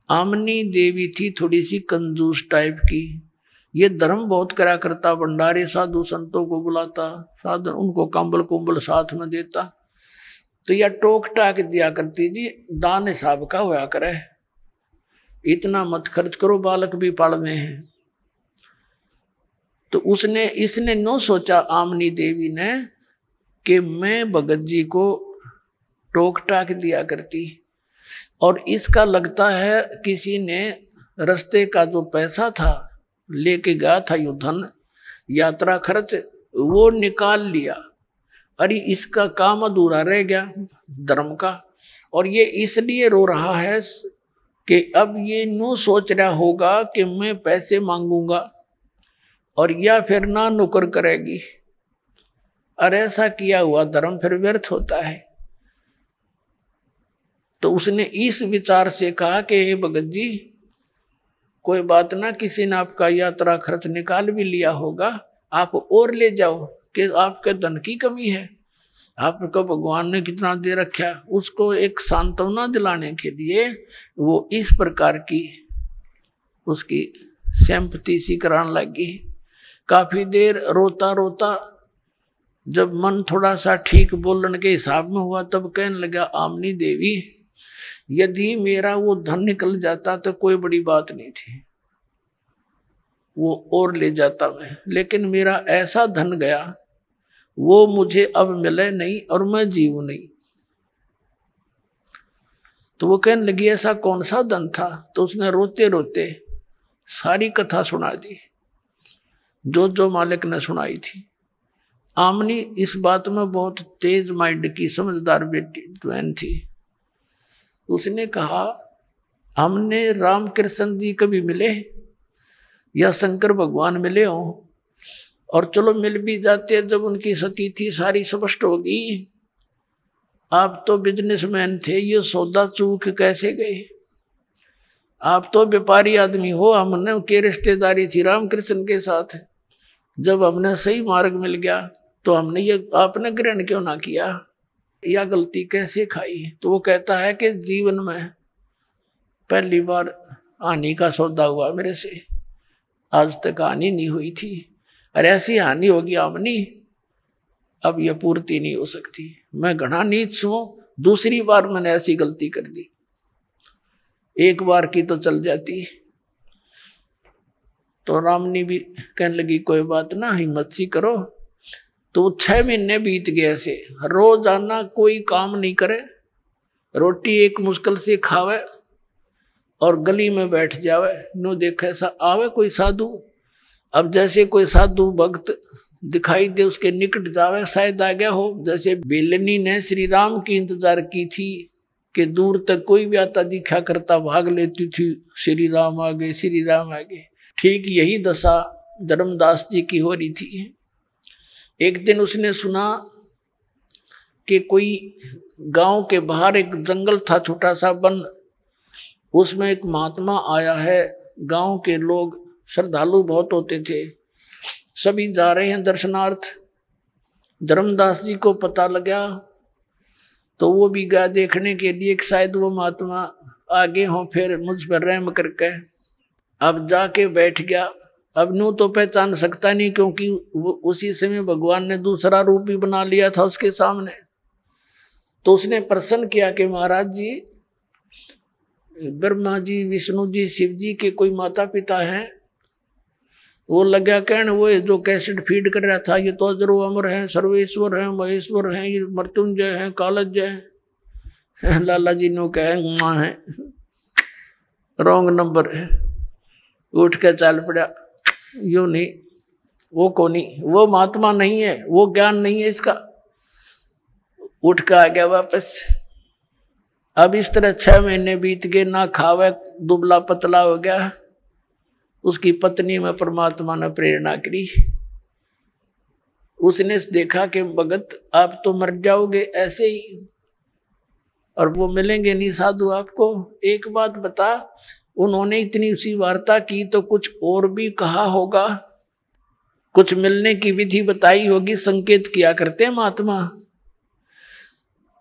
आमनी देवी थी थोड़ी सी कंजूस टाइप की। ये धर्म बहुत करा करता, भंडारे साधु संतों को बुलाता, साधु उनको कंबल कुंबल साथ में देता, तो यह टोक टाक दिया करती जी, दान हिसाब का होया करे, इतना मत खर्च करो, बालक भी पालने हैं। तो इसने नो सोचा आमनी देवी ने कि मैं भगत जी को टोक टाक दिया करती, और इसका लगता है किसी ने रास्ते का जो पैसा था लेके गया था, यो धन यात्रा खर्च, वो निकाल लिया। अरे इसका काम अधूरा रह गया धर्म का। और ये इसलिए रो रहा है कि अब ये नो सोच रहा होगा कि मैं पैसे मांगूंगा और या फिर ना नुकर करेगी, और ऐसा किया हुआ धर्म फिर व्यर्थ होता है। तो उसने इस विचार से कहा कि हे भगत जी, कोई बात ना, किसी ने आपका यात्रा खर्च निकाल भी लिया होगा, आप और ले जाओ, कि आपके धन की कमी है, आपको भगवान ने कितना दे रखा। उसको एक सांत्वना दिलाने के लिए वो इस प्रकार की उसकी सिंपैथी सी कराने लगी। काफी देर रोता रोता जब मन थोड़ा सा ठीक बोलने के हिसाब में हुआ, तब कहने लगा, आमनी देवी, यदि मेरा वो धन निकल जाता तो कोई बड़ी बात नहीं थी, वो और ले जाता मैं, लेकिन मेरा ऐसा धन गया वो मुझे अब मिले नहीं और मैं जीऊं नहीं। तो वो कहने लगी, ऐसा कौन सा धन था। तो उसने रोते रोते सारी कथा सुना दी जो जो मालिक ने सुनाई थी। आमनी इस बात में बहुत तेज माइंड की समझदार बेटी बहन थी। उसने कहा, हमने रामकृष्ण जी कभी मिले या शंकर भगवान मिले हो, और चलो मिल भी जाते, जब उनकी स्थिति सारी स्पष्ट होगी। आप तो बिजनेसमैन थे, ये सौदा चूक कैसे गए? आप तो व्यापारी आदमी हो, हमने के रिश्तेदारी थी रामकृष्ण के साथ। जब हमने सही मार्ग मिल गया तो हमने ये आपने ग्रहण क्यों ना किया? या गलती कैसे खाई? तो वो कहता है कि जीवन में पहली बार हानि का सौदा हुआ मेरे से, आज तक हानि नहीं हुई थी, और ऐसी हानि होगी आमनी, अब यह पूर्ति नहीं हो सकती। मैं घना नीच हूं, दूसरी बार मैंने ऐसी गलती कर दी, एक बार की तो चल जाती। तो रामनी भी कहने लगी कोई बात ना, हिम्मत सी करो। तो 6 महीने बीत गए ऐसे, रोज आना, कोई काम नहीं करे, रोटी एक मुश्किल से खावे और गली में बैठ जावे, नो देखे आवे कोई साधु। अब जैसे कोई साधु भक्त दिखाई दे उसके निकट जावे, शायद आ गया हो। जैसे बेलनी ने श्री राम की इंतजार की थी कि दूर तक कोई भी आता दिखा करता, भाग लेती थी, श्री राम आ गए, श्री राम आ गए। ठीक यही दशा धर्मदास जी की हो रही थी। एक दिन उसने सुना कि कोई गांव के बाहर एक जंगल था, छोटा सा वन, उसमें एक महात्मा आया है। गांव के लोग श्रद्धालु बहुत होते थे, सभी जा रहे हैं दर्शनार्थ। धर्मदास जी को पता लगा तो वो भी गया देखने के लिए, शायद वो महात्मा आगे हों, फिर मुझ पर रहम करके। अब जाके बैठ गया। अब न्यू तो पहचान सकता नहीं, क्योंकि उसी समय भगवान ने दूसरा रूप भी बना लिया था उसके सामने। तो उसने प्रश्न किया कि महाराज जी, ब्रह्मा जी, विष्णु जी, शिव जी के कोई माता पिता हैं? वो लगा कहने, वो जो कैसेट फीड कर रहा था, ये तो अजरो अमर है, सर्वेश्वर है, महेश्वर है, ये मृत्युंजय है, कालज्जय है। लाला जी ने कहे है, रॉन्ग नंबर है। उठ के चल पड़ा, यो नहीं, वो को नहीं, वो महात्मा नहीं है, वो ज्ञान नहीं है इसका। उठ के आ गया वापस। अब इस तरह 6 महीने बीत गए, ना खावे, दुबला पतला हो गया। उसकी पत्नी में परमात्मा ने प्रेरणा करी। उसने देखा कि भगत आप तो मर जाओगे ऐसे ही, और वो मिलेंगे नहीं साधु आपको। एक बात बता, उन्होंने इतनी सी वार्ता की तो कुछ और भी कहा होगा, कुछ मिलने की विधि बताई होगी, संकेत किया करते हैं महात्मा।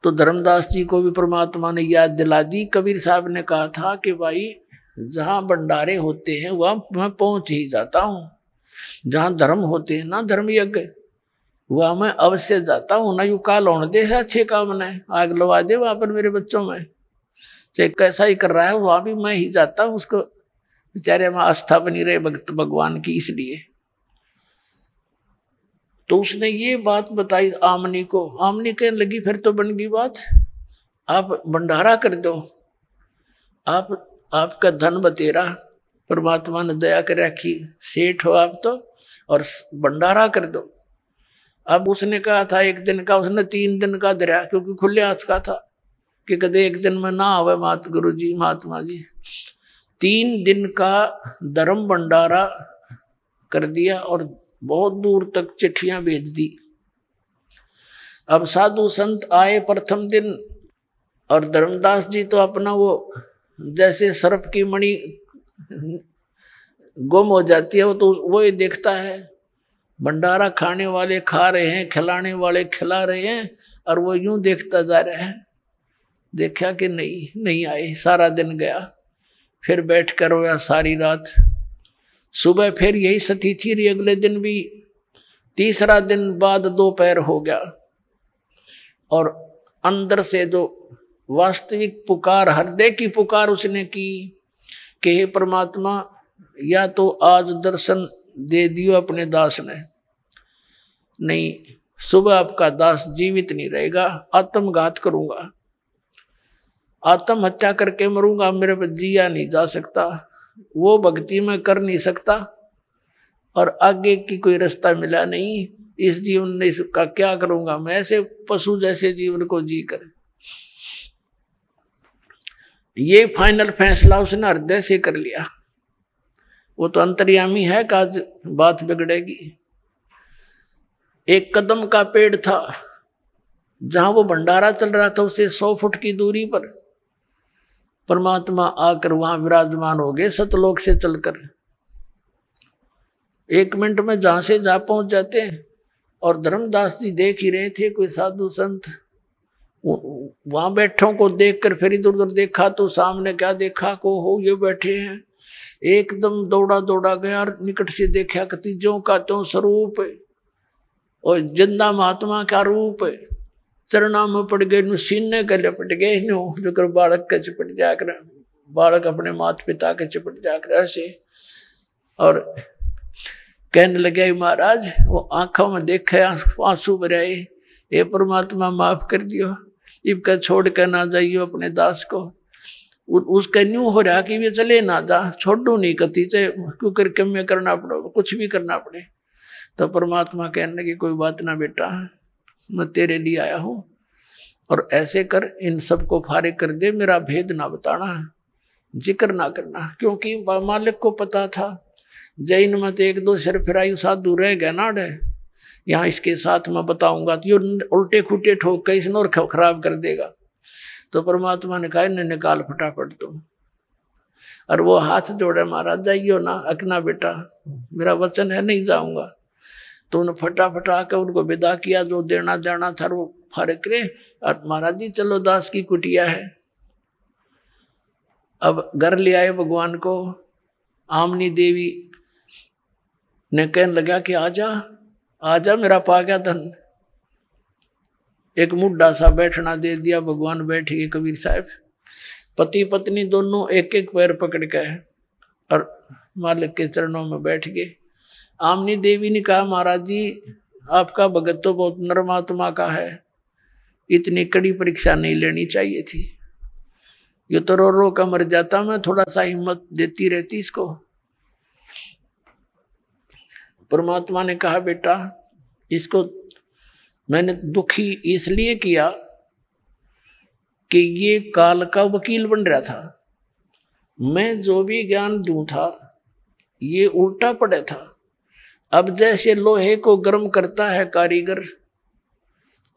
तो धर्मदास जी को भी परमात्मा ने याद दिला दी। कबीर साहब ने कहा था कि भाई जहां भंडारे होते हैं वहां मैं पहुंच ही जाता हूं। जहां धर्म होते हैं ना, धर्म यज्ञ, वहां मैं अवश्य जाता हूं। ना यू काल होने दे अच्छे काम ने, आग लगा दे वहां पर मेरे बच्चों में, चाहे कैसा ही कर रहा है, वहां भी मैं ही जाता हूं। उसको बेचारे में आस्था बनी रहे भक्त भगवान की, इसलिए। तो उसने ये बात बताई आमनी को। आमनी कहने लगी फिर तो बन गई बात, आप भंडारा कर दो, आपका धन बतेरा, परमात्मा ने दया कर रखी, सेठ हो आप तो, और भंडारा कर दो। अब उसने कहा था 1 दिन का, उसने 3 दिन का धरा, क्योंकि खुले हाथ का था कि कदे 1 दिन में ना आवे मात गुरु जी, महात्मा जी। 3 दिन का धर्म भंडारा कर दिया और बहुत दूर तक चिट्ठियां भेज दी। अब साधु संत आए प्रथम दिन, और धर्मदास जी तो अपना वो जैसे सर्प की मणि गुम हो जाती है, वो तो वो ही देखता है। भंडारा खाने वाले खा रहे हैं, खिलाने वाले खिला रहे हैं, और वो यूं देखता जा रहा है। देखा कि नहीं आए, सारा दिन गया। फिर बैठ कर रोया सारी रात। सुबह फिर यही स्थिति रही, अगले दिन भी। तीसरा दिन बाद दोपहर हो गया, और अंदर से जो वास्तविक पुकार, हृदय की पुकार उसने की कि हे परमात्मा, या तो आज दर्शन दे दियो अपने दास ने, नहीं सुबह आपका दास जीवित नहीं रहेगा, आत्मघात करूंगा, आत्महत्या करके मरूंगा, मेरे पर जिया नहीं जा सकता, वो भक्ति में कर नहीं सकता, और आगे की कोई रास्ता मिला नहीं। इस जीवन ने इसका क्या करूंगा मैं, ऐसे पशु जैसे जीवन को जी कर। ये फाइनल फैसला उसने हृदय से कर लिया। वो तो अंतर्यामी है कि आज बात बिगड़ेगी। एक कदम का पेड़ था, जहां वो भंडारा चल रहा था उसे 100 फुट की दूरी पर परमात्मा आकर वहां विराजमान हो गए सतलोक से चलकर। 1 मिनट में जहां से जहां पहुंच जाते हैं। और धर्मदास जी देख ही रहे थे, कोई साधु संत वहां बैठों को देखकर फिर इधर उधर देखा तो सामने क्या देखा, को हो ये बैठे हैं। एकदम दौड़ा दौड़ा गया, निकट से देखा कि तीजों का तो स्वरूप है और जिंदा महात्मा का रूप है। चरणा में पड़ गए, सीने के लपट गए, जो कर बालक के चिपट जाकर, बालक अपने माता पिता के चिपट जाकर ऐसे। और कहने लगे महाराज, वो आंखों में देखे आंसू भराए, ये परमात्मा माफ कर दियो, इनका छोड़ कर ना जाइयो अपने दास को। उसका न्यू हो रहा कि वे चले ना जा, छोड़ू नहीं कती, चाहे क्यों कर में करना पड़े, कुछ भी करना पड़े। तो परमात्मा कहने लगे कोई बात ना बेटा, मैं तेरे लिए आया हूं और ऐसे कर इन सबको फारिग कर दे, मेरा भेद ना बताना, जिक्र ना करना। क्योंकि मालिक को पता था जैन मत 1-2 सिर फिरायु साधु रह गया ना डे, यहाँ इसके साथ मैं बताऊंगा तो ये उल्टे खुटे ठोक के इसने और खराब कर देगा। तो परमात्मा ने कहा इन्हें निकाल फटाफट तुम। और वो हाथ जोड़े, महाराज जाइयो ना, अकना बेटा मेरा वचन है नहीं जाऊंगा। तो उन्हें फटाफट आकर उनको विदा किया, जो देना जाना था वो फारिग करे। और महाराज जी चलो दास की कुटिया है। अब घर ले आए भगवान को। आमनी देवी ने कहने लगा कि आजा आजा मेरा पा गया धन। एक मुड्ढा सा बैठना दे दिया, भगवान बैठ गए कबीर साहब। पति पत्नी दोनों एक एक पैर पकड़ के और मालिक के चरणों में बैठ गए। आमनी देवी ने कहा महाराज जी आपका भगत तो बहुत नरमात्मा का है, इतनी कड़ी परीक्षा नहीं लेनी चाहिए थी, ये तो रो का मर जाता, मैं थोड़ा सा हिम्मत देती रहती इसको। परमात्मा ने कहा बेटा इसको मैंने दुखी इसलिए किया कि ये काल का वकील बन रहा था। मैं जो भी ज्ञान दूं था ये उल्टा पड़ा था। अब जैसे लोहे को गर्म करता है कारीगर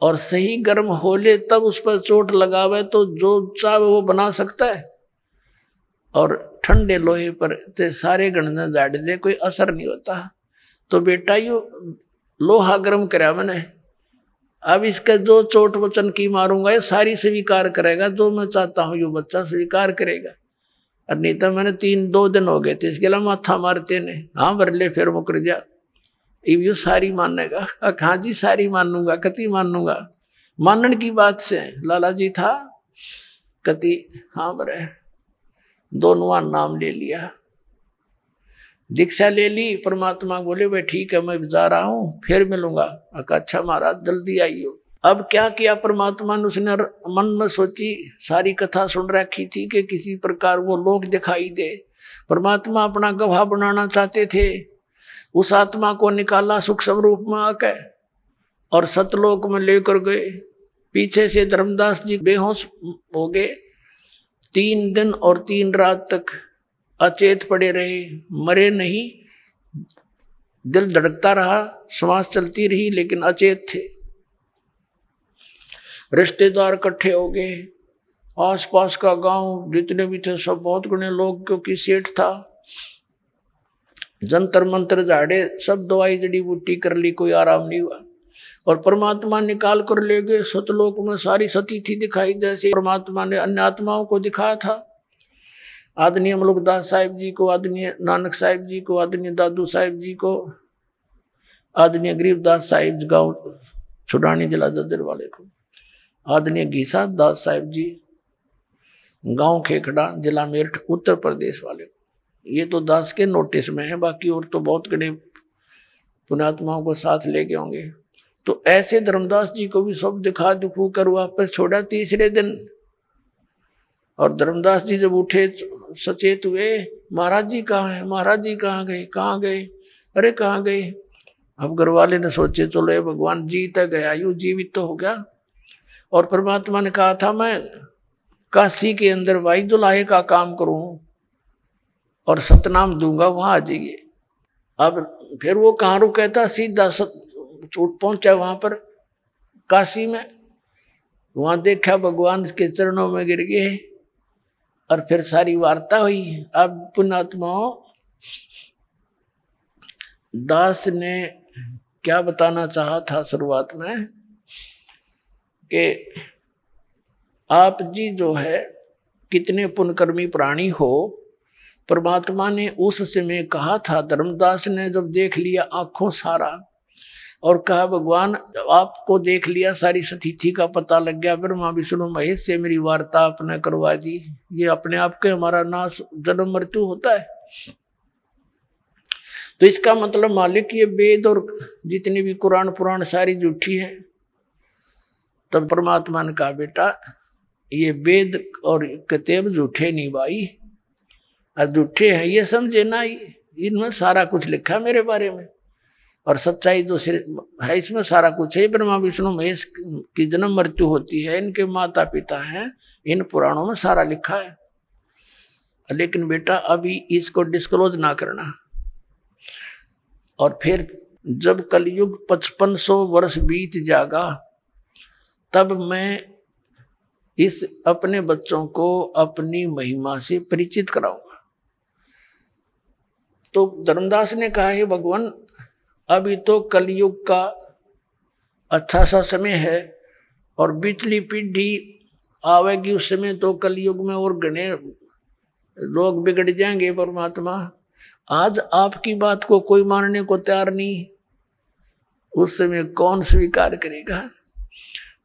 और सही गर्म हो ले तब उस पर चोट लगावे तो जो चाहे वो बना सकता है, और ठंडे लोहे पर ते सारे गणना झाड़ दे कोई असर नहीं होता। तो बेटा यू लोहा गर्म कराया मैंने, अब इसका जो चोट वचन की मारूंगा ये सारी स्वीकार करेगा, जो मैं चाहता हूँ यो बच्चा स्वीकार करेगा। और नहीं तो मैंने 2 दिन हो गए थे इसके लिए माथा मारते ने, हाँ भर ले फिर मुकर जा, इब यू सारी मानेगा। हाँ जी सारी मानूंगा, कति मानूंगा, मानन की बात से लाला जी था कति, हाँ बरे दोनों नाम ले लिया, दीक्षा ले ली। परमात्मा बोले भाई ठीक है मैं जा रहा हूँ फिर मिलूंगा। अच्छा महाराज जल्दी आइयो। अब क्या किया परमात्मा ने, उसने मन में सोची, सारी कथा सुन रखी थी कि किसी प्रकार वो लोग दिखाई दे। परमात्मा अपना गवाह बनाना चाहते थे। उस आत्मा को निकाला सूक्ष्म रूप में आकर और सतलोक में लेकर गए। पीछे से धर्मदास जी बेहोश हो गए। 3 दिन और 3 रात तक अचेत पड़े रहे, मरे नहीं, दिल धड़कता रहा, श्वास चलती रही लेकिन अचेत थे। रिश्तेदार इकट्ठे हो गए, आसपास का गांव जितने भी थे सब बहुत घने लोग, क्योंकि सेठ था। जंतर मंत्र झाड़े, सब दवाई जड़ी बूटी कर ली, कोई आराम नहीं हुआ। और परमात्मा निकाल कर ले गए सतलोक में। सारी सतीथि दिखाई जैसे परमात्मा ने अन्य आत्माओं को दिखाया था। आदरणीय मलुकदास साहिब जी को, आदरणीय नानक साहिब जी को, आदरणीय दादू साहिब जी को, आदरणीय गरीबदास साहिब गांव छुड़ानी जिला जदर वाले को, आदरणीय घीसा दास साहिब जी गांव खेखड़ा जिला मेरठ उत्तर प्रदेश वाले को। ये तो दास के नोटिस में है, बाकी और तो बहुत बड़े पुण्यात्माओं को साथ ले गए होंगे। तो ऐसे धर्मदास जी को भी सब दिखा दुखू कर वापस छोड़ा 3रे दिन। और धर्मदास जी जब उठे सचेत हुए, महाराज जी कहाँ हैं, महाराज जी कहाँ गए, कहाँ गए, अरे कहाँ गए। अब घरवाले ने सोचे चलो ये भगवान जीत गया, यूं जीवित तो हो गया। और परमात्मा ने कहा था मैं काशी के अंदर भाई जुलाहे का काम करूं और सतनाम दूंगा, वहां आ जाइए। अब फिर वो कहाँ रुका था, सीधा पहुंचा वहां पर काशी में, वहां देखा भगवान के चरणों में गिर गए और फिर सारी वार्ता हुई। अब पुण्यात्माओं, दास ने क्या बताना चाहा था शुरुआत में कि आप जी जो है कितने पुण्यकर्मी प्राणी हो, परमात्मा ने उस समय कहा था। धर्मदास ने जब देख लिया आंखों सारा और कहा भगवान आपको देख लिया, सारी स्थिति का पता लग गया, ब्रह्मा विष्णु महेश से मेरी वार्ता आपने करवा दी, ये अपने आप के हमारा नाश जन्म मृत्यु होता है। तो इसका मतलब मालिक ये वेद और जितनी भी कुरान पुराण सारी झूठी है। तब परमात्मा ने कहा बेटा ये वेद और किताब झूठे नहीं भाई, और झूठे हैं ये समझे ना, इनमें सारा कुछ लिखा मेरे बारे में और सच्चाई जो है इसमें सारा कुछ है। ब्रह्मा विष्णु महेश की जन्म मृत्यु होती है, इनके माता पिता हैं, इन पुराणों में सारा लिखा है। लेकिन बेटा अभी इसको डिस्क्लोज ना करना। और फिर जब कलयुग 5500 वर्ष बीत जाएगा तब मैं इस अपने बच्चों को अपनी महिमा से परिचित कराऊंगा। तो धर्मदास ने कहा है भगवान अभी तो कलयुग का अच्छा सा समय है और बिचली पीढ़ी आवेगी, उस समय तो कलयुग में और घने लोग बिगड़ जाएंगे। परमात्मा आज आपकी बात को कोई मानने को तैयार नहीं, उस समय कौन स्वीकार करेगा।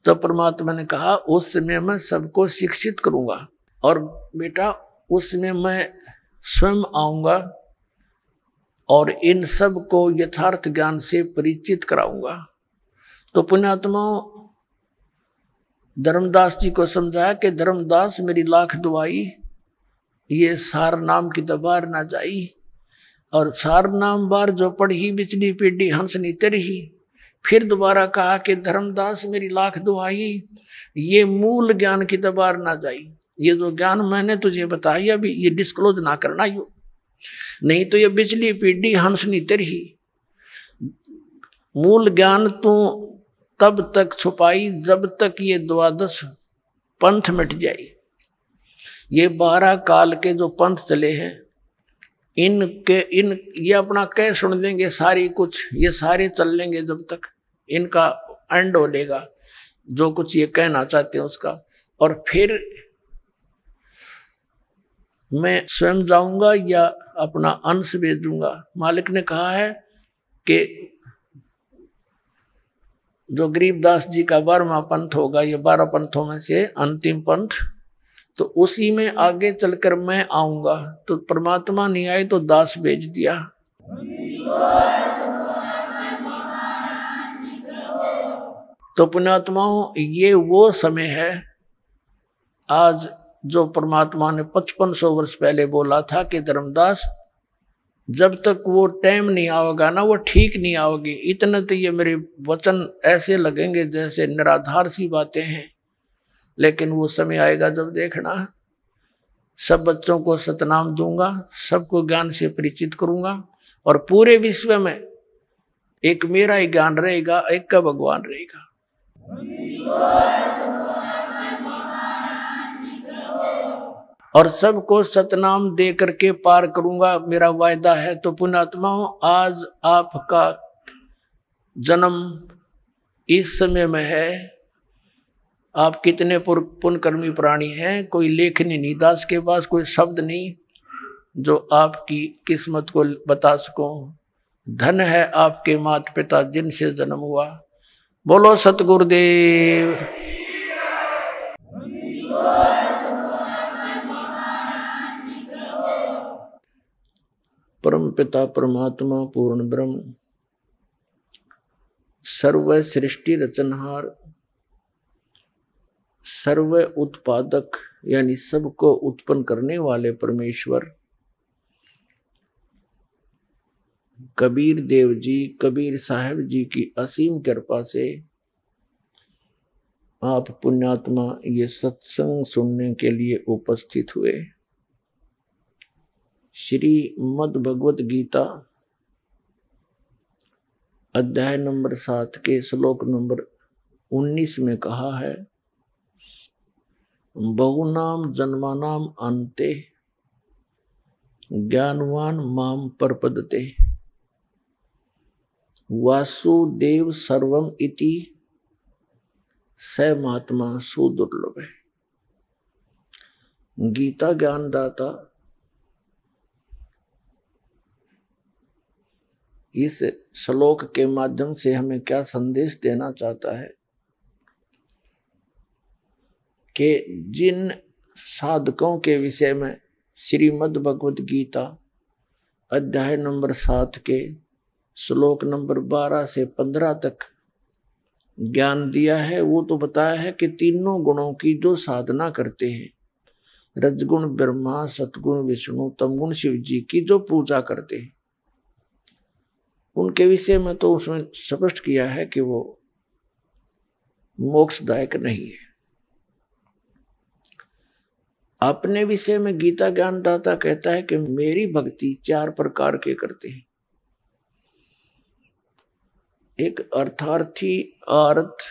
तो परमात्मा ने कहा उस समय मैं सबको शिक्षित करूंगा और बेटा उस समय मैं स्वयं आऊंगा और इन सब को यथार्थ ज्ञान से परिचित कराऊंगा। तो पुण्यात्माओं धर्मदास जी को समझाया कि धर्मदास मेरी लाख दुआई, ये सार नाम की दबार ना जाई, और सार नाम बार जो पढ़ी बिचली पीढ़ी हंस नीतर ही। फिर दोबारा कहा कि धर्मदास मेरी लाख दुआई, ये मूल ज्ञान की दबार ना जाई, ये जो ज्ञान मैंने तुझे बताया अभी ये डिस्क्लोज ना करना यो, नहीं तो ये बिचली पीढ़ी हंस नीतर ही। मूल ज्ञान तू तब तक छुपाई जब तक ये 12 पंथ मिट जाए। ये 12 काल के जो पंथ चले हैं इन ये अपना कह सुन देंगे सारी कुछ, ये सारे चल लेंगे जब तक इनका एंड हो लेगा जो कुछ ये कहना चाहते हैं उसका। और फिर मैं स्वयं जाऊंगा या अपना अंश भेजूंगा। मालिक ने कहा है कि जो गरीबदास जी का 12वां पंथ होगा, ये 12 पंथों में से अंतिम पंथ, तो उसी में आगे चलकर मैं आऊंगा। तो परमात्मा नहीं आए तो दास भेज दिया। तो पुण्यात्माओं ये वो समय है आज जो परमात्मा ने 5500 वर्ष पहले बोला था कि धर्मदास जब तक वो टाइम नहीं आएगा ना वो ठीक नहीं आओगे। इतने तो ये मेरे वचन ऐसे लगेंगे जैसे निराधार सी बातें हैं, लेकिन वो समय आएगा जब देखना सब बच्चों को सतनाम दूंगा, सबको ज्ञान से परिचित करूंगा और पूरे विश्व में एक मेरा ही ज्ञान रहेगा, एक का भगवान रहेगा। और सबको सतनाम दे करके पार करूंगा, मेरा वायदा है। तो पुण्यात्माओं आज आपका जन्म इस समय में है। आप कितने पुण्यकर्मी प्राणी हैं, कोई लेखनी नहीं, दास के पास कोई शब्द नहीं जो आपकी किस्मत को बता सकूं। धन है आपके माता पिता जिनसे जन्म हुआ। बोलो सतगुरुदेव। परम पिता परमात्मा पूर्ण ब्रह्म सर्व सृष्टि रचनहार सर्व उत्पादक यानी सबको उत्पन्न करने वाले परमेश्वर कबीर देव जी, कबीर साहब जी की असीम कृपा से आप पुण्यात्मा ये सत्संग सुनने के लिए उपस्थित हुए। श्री मद् भगवत गीता अध्याय नंबर 7 के श्लोक नंबर 19 में कहा है, बहुनाम जन्मानाम अन्ते ज्ञानवान माम परपदते वासुदेव सर्वम इति स महात्मा सुदुर्लभ है। गीता ज्ञानदाता इस श्लोक के माध्यम से हमें क्या संदेश देना चाहता है कि जिन साधकों के विषय में श्रीमद् भगवद गीता अध्याय नंबर 7 के श्लोक नंबर 12 से 15 तक ज्ञान दिया है, वो तो बताया है कि तीनों गुणों की जो साधना करते हैं, रजगुण ब्रह्मा, सतगुण विष्णु, तमगुण शिव जी की जो पूजा करते हैं, उनके विषय में तो उसमें स्पष्ट किया है कि वो मोक्षदायक नहीं है। अपने विषय में गीता ज्ञानदाता कहता है कि मेरी भक्ति 4 प्रकार के करते हैं। एक अर्थार्थी, आर्थ,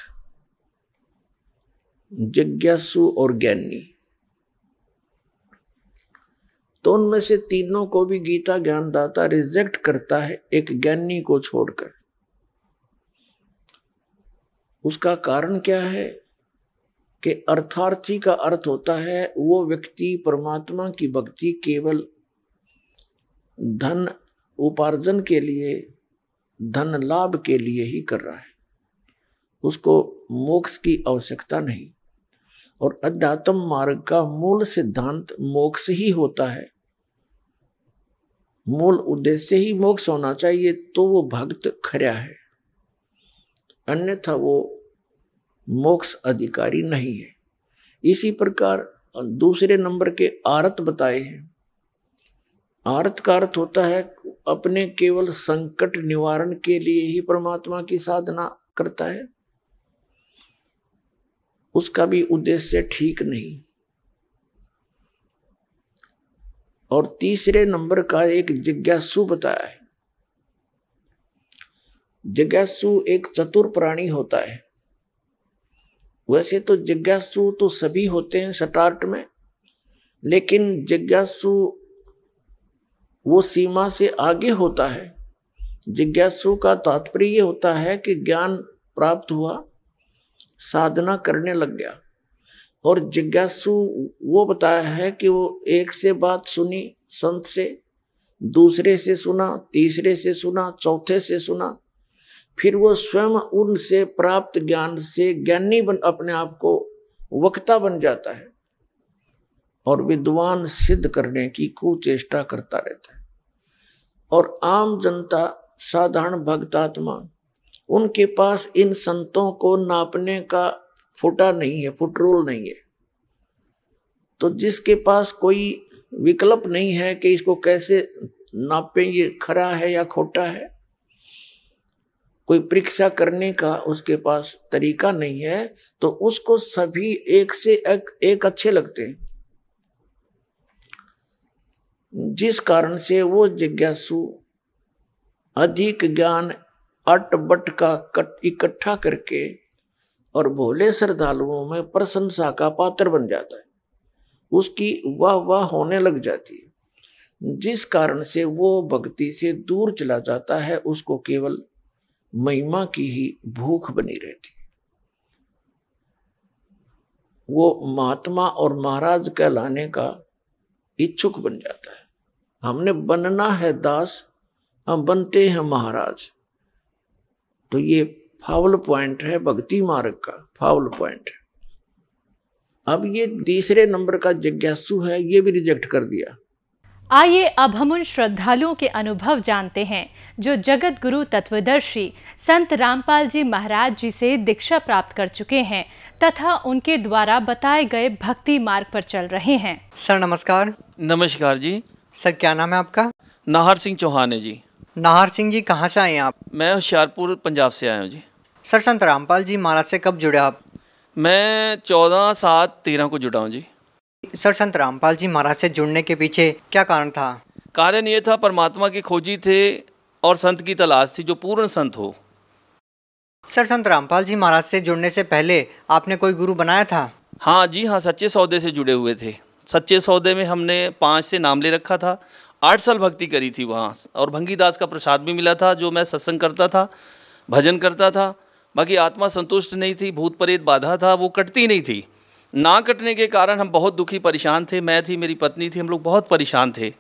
जिज्ञासु और ज्ञानी। तो उनमें से तीनों को भी गीता ज्ञानदाता रिजेक्ट करता है, एक ज्ञानी को छोड़कर। उसका कारण क्या है कि अर्थार्थी का अर्थ होता है वो व्यक्ति परमात्मा की भक्ति केवल धन उपार्जन के लिए, धन लाभ के लिए ही कर रहा है, उसको मोक्ष की आवश्यकता नहीं। और अध्यात्म मार्ग का मूल सिद्धांत मोक्ष ही होता है, मूल उद्देश्य ही मोक्ष होना चाहिए, तो वो भक्त खरा है, अन्यथा वो मोक्ष अधिकारी नहीं है। इसी प्रकार दूसरे नंबर के आरत बताए हैं। आरत का अर्थ होता है अपने केवल संकट निवारण के लिए ही परमात्मा की साधना करता है, उसका भी उद्देश्य ठीक नहीं। और तीसरे नंबर का एक जिज्ञासु बताया है। जिज्ञासु एक चतुर प्राणी होता है। वैसे तो जिज्ञासु तो सभी होते हैं स्टार्ट में, लेकिन जिज्ञासु वो सीमा से आगे होता है। जिज्ञासु का तात्पर्य ये होता है कि ज्ञान प्राप्त हुआ, साधना करने लग गया। और जिज्ञासु वो बताया है कि वो एक से बात सुनी संत से, दूसरे से सुना, तीसरे से सुना, चौथे से सुना, फिर वो स्वयं उनसे प्राप्त ज्ञान से ज्ञानी बन अपने आप को वक्ता बन जाता है और विद्वान सिद्ध करने की कुचेष्टा करता रहता है। और आम जनता, साधारण भक्तात्मा, उनके पास इन संतों को नापने का फुटा नहीं है, फुटरोल नहीं है। तो जिसके पास कोई विकल्प नहीं है कि इसको कैसे नापें, ये खरा है या खोटा है, कोई परीक्षा करने का उसके पास तरीका नहीं है, तो उसको सभी एक से एक अच्छे लगते हैं, जिस कारण से वो जिज्ञासु अधिक ज्ञान अट बट का इकट्ठा करके और भोले श्रद्धालुओं में प्रशंसा का पात्र बन जाता है, उसकी वाह वाह होने लग जाती है, जिस कारण से वो भक्ति से दूर चला जाता है। उसको केवल महिमा की ही भूख बनी रहती है। वो महात्मा और महाराज कहलाने का इच्छुक बन जाता है। हमने बनना है दास, हम बनते हैं महाराज। तो ये फाउल पॉइंट है, भक्ति मार्ग का फाउल पॉइंट है। अब ये तीसरे नंबर का जिज्ञासु है, ये भी रिजेक्ट कर दिया। आइए अब हम उन श्रद्धालुओं के अनुभव जानते हैं जो जगत गुरु तत्वदर्शी संत रामपाल जी महाराज जी से दीक्षा प्राप्त कर चुके हैं तथा उनके द्वारा बताए गए भक्ति मार्ग पर चल रहे हैं। सर नमस्कार। नमस्कार जी। सर क्या नाम है आपका? नाहर सिंह चौहान है जी। नाहर सिंह जी कहाँ से आए हैं आप? मैं होशियारपुर पंजाब से आया हूँ जी। सर संत रामपाल जी महाराज से कब जुड़े आप? मैं 14/7/13 को जुड़ा हूँ जी। सर संत रामपाल जी महाराज से जुड़ने के पीछे क्या कारण था? कारण ये था, परमात्मा की खोजी थे और संत की तलाश थी जो पूर्ण संत हो। सर, संत रामपाल जी महाराज से जुड़ने से पहले आपने कोई गुरु बनाया था? हाँ जी हाँ, सच्चे सौदे से जुड़े हुए थे। सच्चे सौदे में हमने 5 से नाम ले रखा था। 8 साल भक्ति करी थी वहाँ, और भंगीदास का प्रसाद भी मिला था, जो मैं सत्संग करता था, भजन करता था। बाकी आत्मा संतुष्ट नहीं थी, भूत प्रेत बाधा था, वो कटती नहीं थी। ना कटने के कारण हम बहुत दुखी परेशान थे। मैं थी, मेरी पत्नी थी, हम लोग बहुत परेशान थे।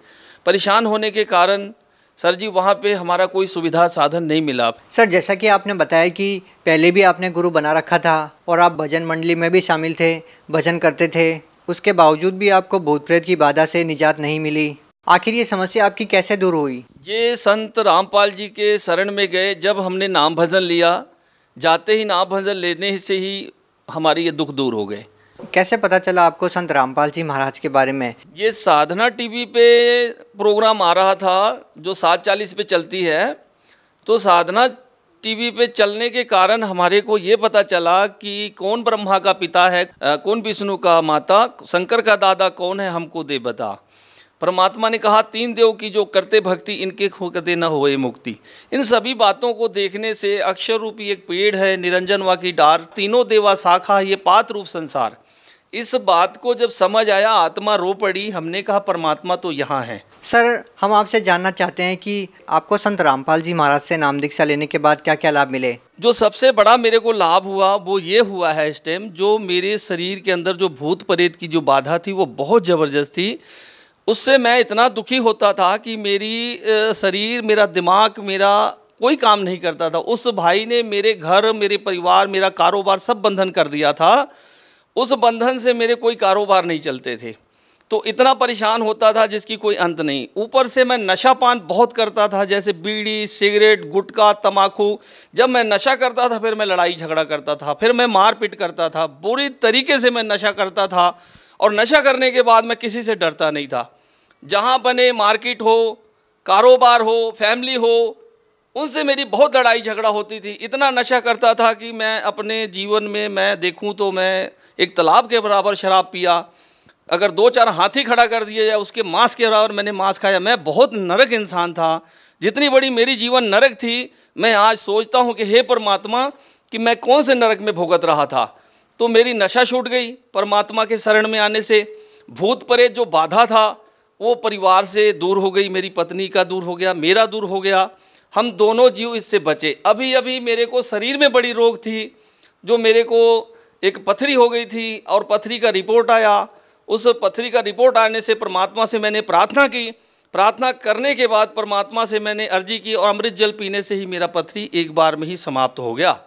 परेशान होने के कारण सर जी वहाँ पे हमारा कोई सुविधा साधन नहीं मिला। सर, जैसा कि आपने बताया कि पहले भी आपने गुरु बना रखा था और आप भजन मंडली में भी शामिल थे, भजन करते थे, उसके बावजूद भी आपको भूत प्रेत की बाधा से निजात नहीं मिली। आखिर ये समस्या आपकी कैसे दूर हुई? ये संत रामपाल जी के शरण में गए, जब हमने नाम भजन लिया, जाते ही नाम भजन लेने से ही हमारी ये दुख दूर हो गए। कैसे पता चला आपको संत रामपाल जी महाराज के बारे में? ये साधना टीवी पे प्रोग्राम आ रहा था जो 7:40 पे चलती है। तो साधना टीवी पे चलने के कारण हमारे को ये पता चला कि कौन ब्रह्मा का पिता है, कौन विष्णु का माता, शंकर का दादा कौन है, हमको दे बता। परमात्मा ने कहा 3 देव की जो करते भक्ति, इनके खोकते न होए मुक्ति। इन सभी बातों को देखने से अक्षर रूपी एक पेड़ है, निरंजन वा की डार, तीनों देवा शाखा, ये पात रूप संसार। इस बात को जब समझ आया, आत्मा रो पड़ी। हमने कहा परमात्मा तो यहाँ है। सर, हम आपसे जानना चाहते हैं कि आपको संत रामपाल जी महाराज से नाम दीक्षा लेने के बाद क्या क्या लाभ मिले? जो सबसे बड़ा मेरे को लाभ हुआ वो ये हुआ है इस टाइम, जो मेरे शरीर के अंदर जो भूत प्रेत की जो बाधा थी वो बहुत ज़बरदस्त थी। उससे मैं इतना दुखी होता था कि मेरी शरीर, मेरा दिमाग, मेरा कोई काम नहीं करता था। उस भाई ने मेरे घर, मेरे परिवार, मेरा कारोबार सब बंधन कर दिया था। उस बंधन से मेरे कोई कारोबार नहीं चलते थे। तो इतना परेशान होता था जिसकी कोई अंत नहीं। ऊपर से मैं नशा पान बहुत करता था, जैसे बीड़ी, सिगरेट, गुटखा, तम्बाकू। जब मैं नशा करता था फिर मैं लड़ाई झगड़ा करता था, फिर मैं मारपीट करता था। बुरी तरीके से मैं नशा करता था, और नशा करने के बाद मैं किसी से डरता नहीं था। जहाँ बने, मार्केट हो, कारोबार हो, फैमिली हो, उनसे मेरी बहुत लड़ाई झगड़ा होती थी। इतना नशा करता था कि मैं अपने जीवन में मैं देखूं तो मैं एक तालाब के बराबर शराब पिया। अगर 2-4 हाथी खड़ा कर दिया जाए, उसके मांस के बराबर मैंने मांस खाया। मैं बहुत नरक इंसान था। जितनी बड़ी मेरी जीवन नरक थी, मैं आज सोचता हूँ कि हे परमात्मा, कि मैं कौन से नरक में भुगत रहा था। तो मेरी नशा छूट गई परमात्मा के शरण में आने से। भूत प्रेत जो बाधा था वो परिवार से दूर हो गई, मेरी पत्नी का दूर हो गया, मेरा दूर हो गया। हम दोनों जीव इससे बचे। अभी अभी मेरे को शरीर में बड़ी रोग थी, जो मेरे को एक पथरी हो गई थी, और पथरी का रिपोर्ट आया। उस पथरी का रिपोर्ट आने से परमात्मा से मैंने प्रार्थना की। प्रार्थना करने के बाद परमात्मा से मैंने अर्जी की, और अमृत जल पीने से ही मेरा पथरी एक बार में ही समाप्त हो गया।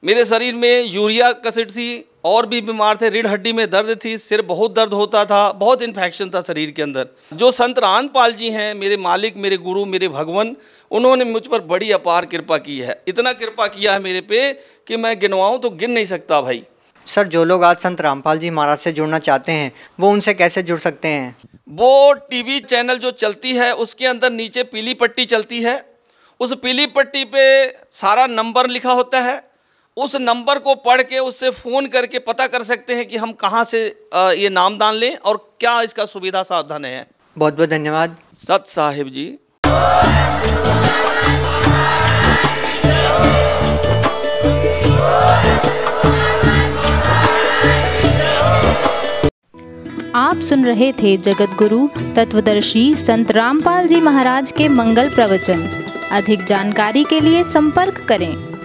मेरे शरीर में यूरिया कसिड थी, और भी बीमार थे, रीढ़ हड्डी में दर्द थी, सिर बहुत दर्द होता था, बहुत इन्फेक्शन था शरीर के अंदर। जो संत रामपाल जी हैं, मेरे मालिक, मेरे गुरु, मेरे भगवान, उन्होंने मुझ पर बड़ी अपार कृपा की है। इतना कृपा किया है मेरे पे कि मैं गिनवाऊँ तो गिन नहीं सकता भाई। सर, जो लोग आज संत रामपाल जी महाराज से जुड़ना चाहते हैं, वो उनसे कैसे जुड़ सकते हैं? वो टीवी चैनल जो चलती है उसके अंदर नीचे पीली पट्टी चलती है। उस पीली पट्टी पे सारा नंबर लिखा होता है। उस नंबर को पढ़ के उससे फ़ोन करके पता कर सकते हैं कि हम कहाँ से ये नामदान लें और क्या इसका सुविधा साधन है। बहुत बहुत धन्यवाद सत साहिब जी। आप सुन रहे थे जगत गुरु तत्वदर्शी संत रामपाल जी महाराज के मंगल प्रवचन। अधिक जानकारी के लिए संपर्क करें।